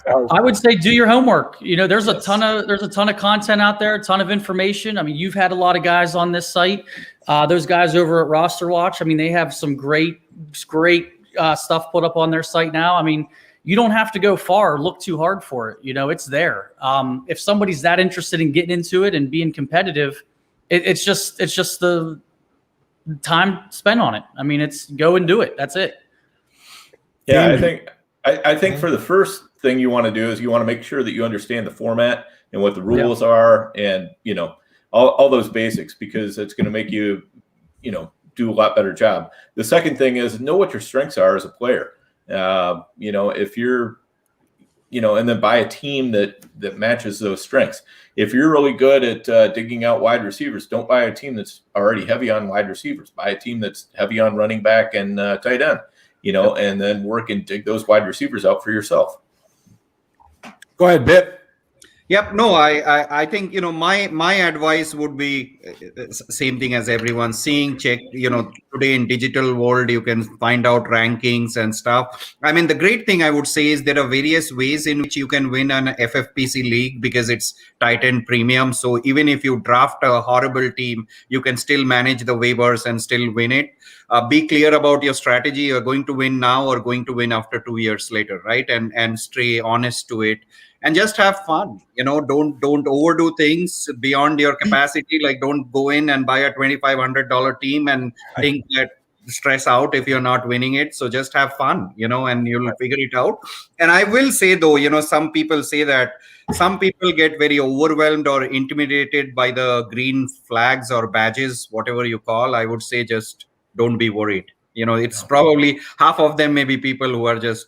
So, I would say do your homework. There's a ton of content out there, a ton of information. I mean, you've had a lot of guys on this site. Those guys over at Roster Watch, I mean, they have some great stuff put up on their site now. I mean, you don't have to go far or look too hard for it. It's there. If somebody's that interested in getting into it and being competitive, it's just the time spent on it. I mean, it's go and do it. That's it. Yeah, I think for the first thing you want to do is you want to make sure that you understand the format and what the rules are and, all those basics, because it's going to make you, do a lot better job. The second thing is know what your strengths are as a player. If you're, and then buy a team that matches those strengths. If you're really good at digging out wide receivers, don't buy a team that's already heavy on wide receivers. Buy a team that's heavy on running back and tight end, and then work and dig those wide receivers out for yourself. Go ahead, Bip. Yep. No, I think, my advice would be same thing as everyone check, today in digital world, you can find out rankings and stuff. I mean, the great thing I would say is there are various ways in which you can win an FFPC league because it's tight end premium. So even if you draft a horrible team, you can still manage the waivers and still win it. Be clear about your strategy. You're going to win now or going to win after 2 years later, right? And stay honest to it. And just have fun, don't overdo things beyond your capacity. Like don't go in and buy a $2,500 team and think that stress out if you're not winning it. So just have fun, and you'll figure it out. And I will say though, some people say that some people get very overwhelmed or intimidated by the green flags or badges, whatever you call. I would say just don't be worried. It's probably half of them may be people who are just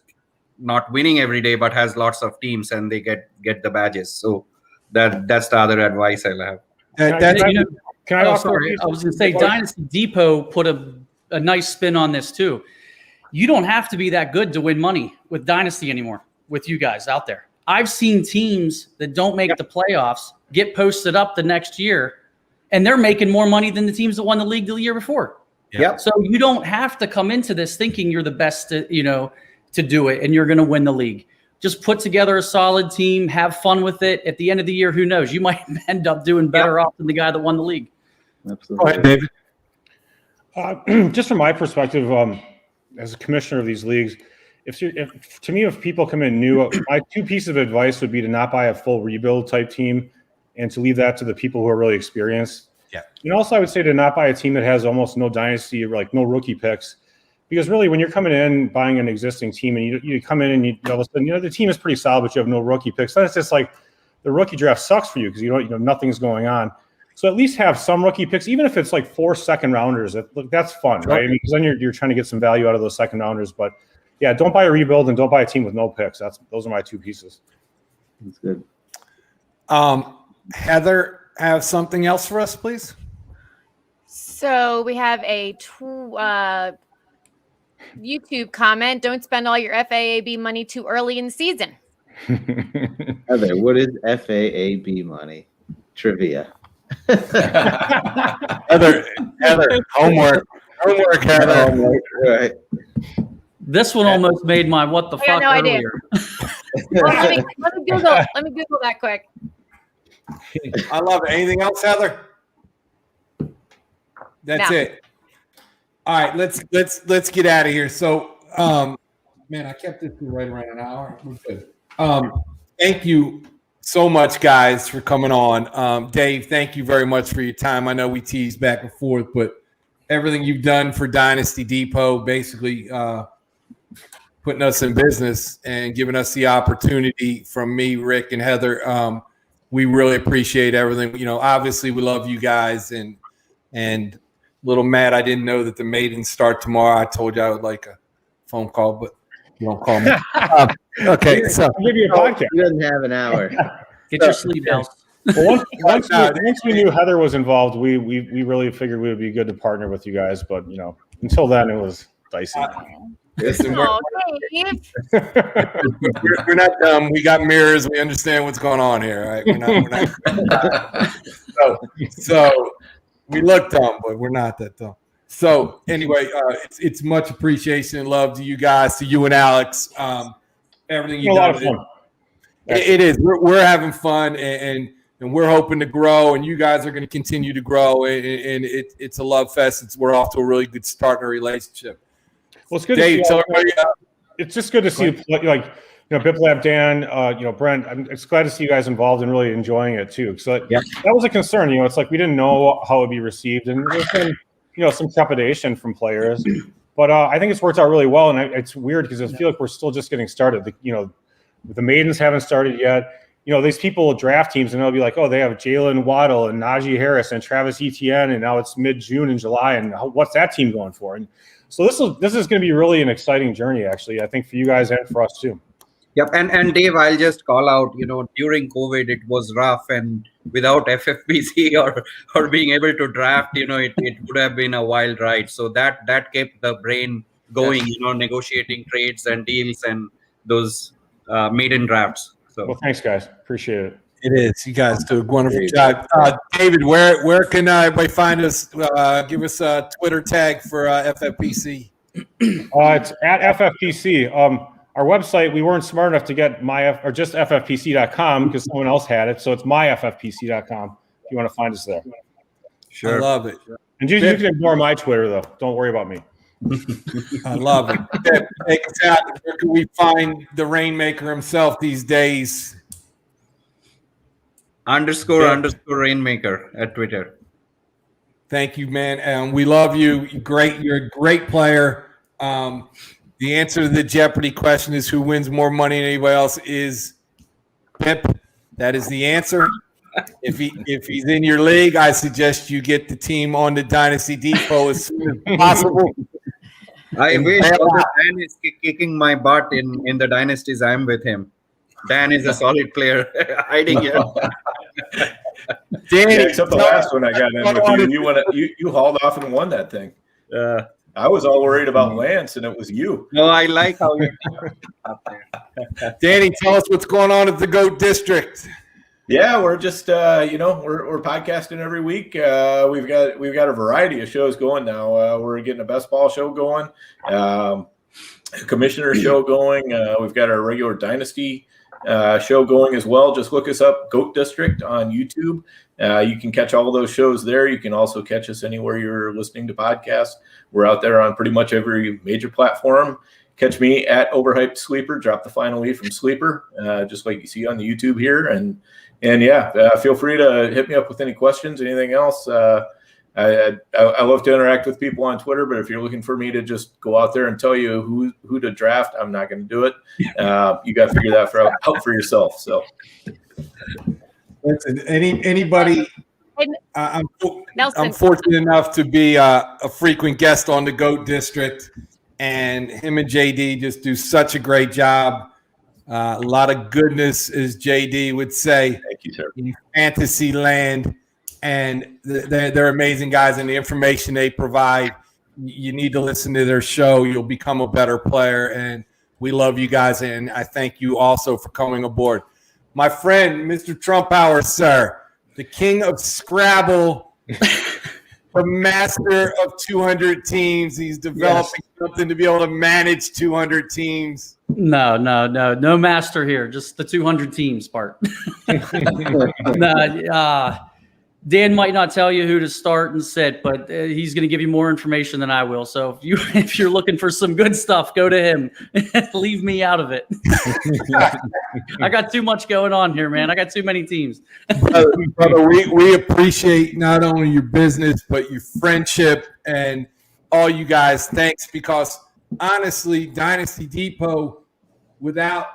not winning every day, but has lots of teams and they get the badges. So that's the other advice I'll have. I was going to say Dynasty Depot put a nice spin on this too. You don't have to be that good to win money with Dynasty anymore with you guys out there. I've seen teams that don't make the playoffs get posted up the next year and they're making more money than the teams that won the league the year before. Yep. So you don't have to come into this thinking you're the best to do it and you're going to win the league. Just put together a solid team, have fun with it. At the end of the year, who knows? You might end up doing better off than the guy that won the league. Absolutely. Go ahead, David. Just from my perspective, as a commissioner of these leagues, if people come in new, my two pieces of advice would be to not buy a full rebuild type team and to leave that to the people who are really experienced. Yeah. And also I would say to not buy a team that has almost no dynasty or like no rookie picks. Because really, when you're coming in, buying an existing team, and you come in and all of a sudden, the team is pretty solid, but you have no rookie picks. Then it's just like the rookie draft sucks for you because nothing's going on. So at least have some rookie picks, even if it's like 4 second rounders. That's fun, right? I mean, because then you're trying to get some value out of those second rounders. But yeah, don't buy a rebuild and don't buy a team with no picks. Those are my two pieces. That's good. Heather, have something else for us, please? So we have a YouTube comment. Don't spend all your FAAB money too early in the season. Heather, what is FAAB money? Trivia. Heather, homework, Heather. Right. This one almost made my what the fuck earlier. Well, let me Google that quick. I love it. Anything else, Heather? That's it. All right, let's get out of here. So, man, I kept this to right around an hour. We're good. Thank you so much, guys, for coming on. Dave, thank you very much for your time. I know we teased back and forth, but everything you've done for Dynasty Depot, basically putting us in business and giving us the opportunity from me, Rick, and Heather. We really appreciate everything. You know, obviously we love you guys, and little Matt, I didn't know that the maidens start tomorrow. I told you I would like a phone call, but you don't call me. Okay, so I'll give you a podcast. He doesn't have an hour. Get your sleep bells. Well, once we knew Heather was involved, we really figured we would be good to partner with you guys. But you know, until then, it was dicey. Listen, Oh, Dave. we're not dumb. We got mirrors. We understand what's going on here. Right? We're not so we look dumb, but we're not that dumb. So anyway, it's much appreciation and love to you guys, to you and Alex. Everything you a lot done. of fun. It is. We're having fun, and we're hoping to grow, and you guys are going to continue to grow. And it's a love fest. We're off to a really good start in a relationship. Well, it's good Dave, to see. tell everybody. It's just good to see, like, you know, Biplab, Dan, you know, Brent. It's glad to see you guys involved and really enjoying it too. So that was a concern. You know, it's like we didn't know how it'd be received, and there's been, you know, some trepidation from players. But I think it's worked out really well, and it's weird because I feel like we're still just getting started. You know, the maidens haven't started yet. You know, these people draft teams, and they'll be like, oh, they have Jalen Waddle and Najee Harris and Travis Etienne, and now it's mid-June and July, and what's that team going for? And so this is going to be really an exciting journey, actually, I think, for you guys and for us too. Yep, and Dave, I'll just call out, you know, during COVID, it was rough, and without FFPC or being able to draft, you know, it would have been a wild ride. So that kept the brain going, you know, negotiating trades and deals and those maiden drafts. So Well, thanks, guys. Appreciate it. It is. You guys do a wonderful job. David, where can everybody find us? Give us a Twitter tag for FFPC. It's at FFPC. Our website, we weren't smart enough to get just FFPC.com because someone else had it. So it's myffpc.com if you want to find us there. Sure. I love it. And you can ignore my Twitter, though. Don't worry about me. I love it. Take us out. Where can we find the Rainmaker himself these days? _ Rainmaker at Twitter. Thank you, man. And we love you. You're a great player. The answer to the Jeopardy question is who wins more money than anybody else is Pip. That is the answer. If he's in your league, I suggest you get the team on the Dynasty Depot as soon as possible. I wish Dan is kicking my butt in the dynasties I'm with him. Dan is a solid player hiding here. Danny, except the last one I got in with you. You hauled off and won that thing. I was all worried about Lance, and it was you. No, I like how you up there. Danny, tell us what's going on at the GOAT District. Yeah, we're just we're podcasting every week. We've got a variety of shows going now. We're getting a best ball show going, a commissioner show going. We've got our regular Dynasty show going as well. Just look us up, GOAT District on YouTube. You can catch all of those shows there. You can also catch us anywhere you're listening to podcasts. We're out there on pretty much every major platform. Catch me at Overhyped Sleeper. Drop the final E from Sleeper, just like you see on the YouTube here. And feel free to hit me up with any questions, anything else. I love to interact with people on Twitter, but if you're looking for me to just go out there and tell you who to draft, I'm not going to do it. You got to figure that out for yourself. So, listen, anybody. I'm Nelson. fortunate enough to be a frequent guest on the GOAT District, and him and JD just do such a great job. A lot of goodness, as JD would say. Thank you, sir. In fantasy land. And they're amazing guys, and the information they provide, you need to listen to their show. You'll become a better player, and we love you guys, and I thank you also for coming aboard. My friend, Mr. Trumpauer, sir, the king of Scrabble, the master of 200 teams. He's developing something to be able to manage 200 teams. No master here, just the 200 teams part. Dan might not tell you who to start and sit, but he's going to give you more information than I will. So if you're looking for some good stuff, go to him. Leave me out of it. I got too much going on here, man. I got too many teams. Brother, we appreciate not only your business, but your friendship and all you guys. Thanks, because honestly, Dynasty Depot, without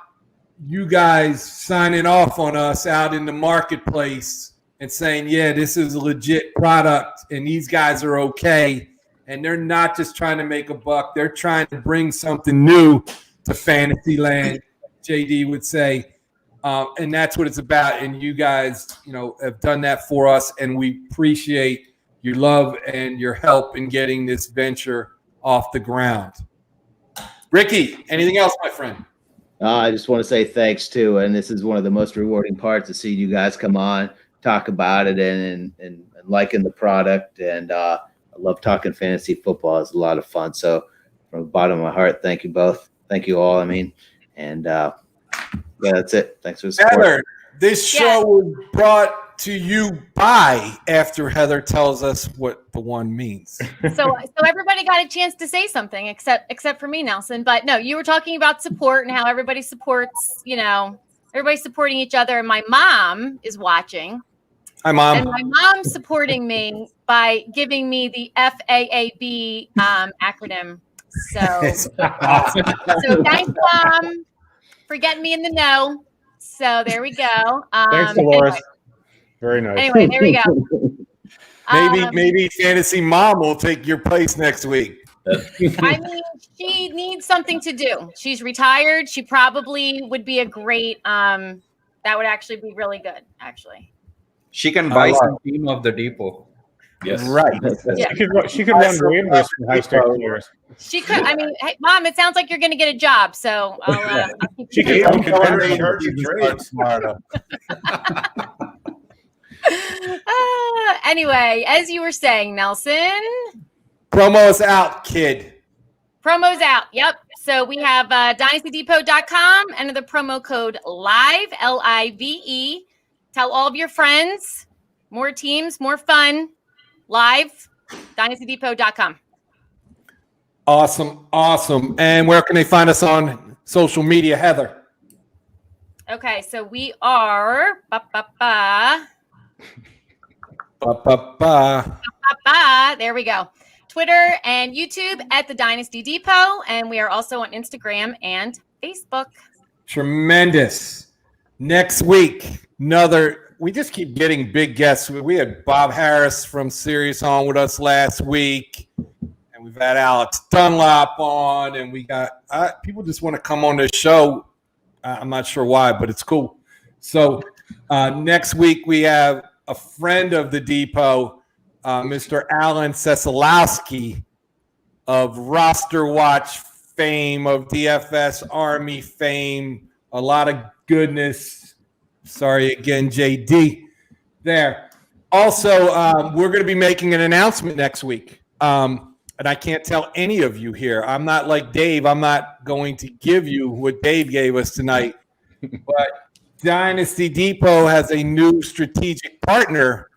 you guys signing off on us out in the marketplace and saying, yeah, this is a legit product and these guys are okay, and they're not just trying to make a buck, they're trying to bring something new to fantasy land, JD would say. And that's what it's about. And you guys, have done that for us, and we appreciate your love and your help in getting this venture off the ground. Ricky, anything else, my friend? I just want to say thanks too. And this is one of the most rewarding parts to see you guys come on, talk about it and liking the product. And I love talking fantasy football. It's a lot of fun. So from the bottom of my heart, thank you both. Thank you all. And yeah, that's it. Thanks for the support. Heather, this show was brought to you by after Heather tells us what the one means. So everybody got a chance to say something except for me, Nelson. But no, you were talking about support and how everybody supports, everybody's supporting each other. And my mom is watching. Hi, Mom. And my mom's supporting me by giving me the FAAB acronym. So thanks, Mom, for getting me in the know. So there we go. Thanks, Dolores. Anyway. Very nice. Anyway, there we go. Maybe Fantasy Mom will take your place next week. I mean, she needs something to do. She's retired. She probably would be a great. That would actually be really good. Actually, she can buy some team of the depot. Yes, right. Yeah. She could run waivers for high stakes players. She could. I mean, hey, Mom, it sounds like you're going to get a job. So I'll keep she could charge your trades. Anyway, as you were saying, Nelson. Promo's out, kid. Promo's out. Yep. So we have dynastydepot.com, enter the promo code LIVE, LIVE. Tell all of your friends, more teams, more fun. Live, dynastydepot.com. Awesome. And where can they find us on social media, Heather? Okay, so we are there we go. Twitter and YouTube at the Dynasty Depot, and we are also on Instagram and Facebook. Tremendous. Next week, we just keep getting big guests. We had Bob Harris from Sirius on with us last week, and we've had Alex Dunlap on, and we got people just want to come on this show. I'm not sure why, but it's cool. So next week we have a friend of the Depot, Mr. Alan Seselowski of Roster Watch fame, of DFS Army fame, a lot of goodness. Sorry again, JD there. Also, we're going to be making an announcement next week. And I can't tell any of you here. I'm not like Dave. I'm not going to give you what Dave gave us tonight. But Dynasty Depot has a new strategic partner,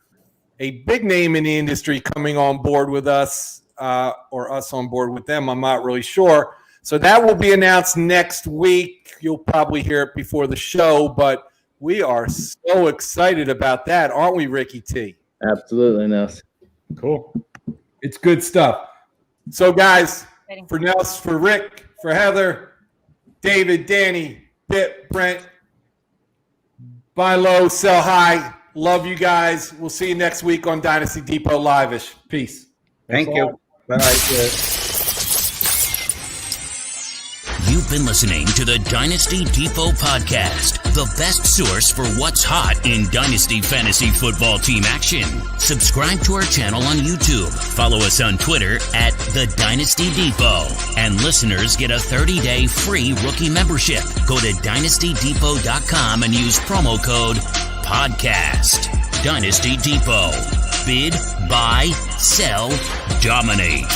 a big name in the industry coming on board with us, or us on board with them. I'm not really sure. So that will be announced next week. You'll probably hear it before the show, but we are so excited about that, aren't we, Ricky T? Absolutely, Nelson. Cool. It's good stuff. So, guys, for Nelson, for Rick, for Heather, David, Danny, Bip, Brent, buy low, sell high. Love you guys. We'll see you next week on Dynasty Depot Live-ish. Peace. Thank you. Bye. You've been listening to the Dynasty Depot podcast, the best source for what's hot in Dynasty Fantasy Football team action. Subscribe to our channel on YouTube. Follow us on Twitter at the Dynasty Depot. And listeners get a 30-day free rookie membership. Go to dynastydepot.com and use promo code podcast. Dynasty Depot. Bid, buy, sell, dominate.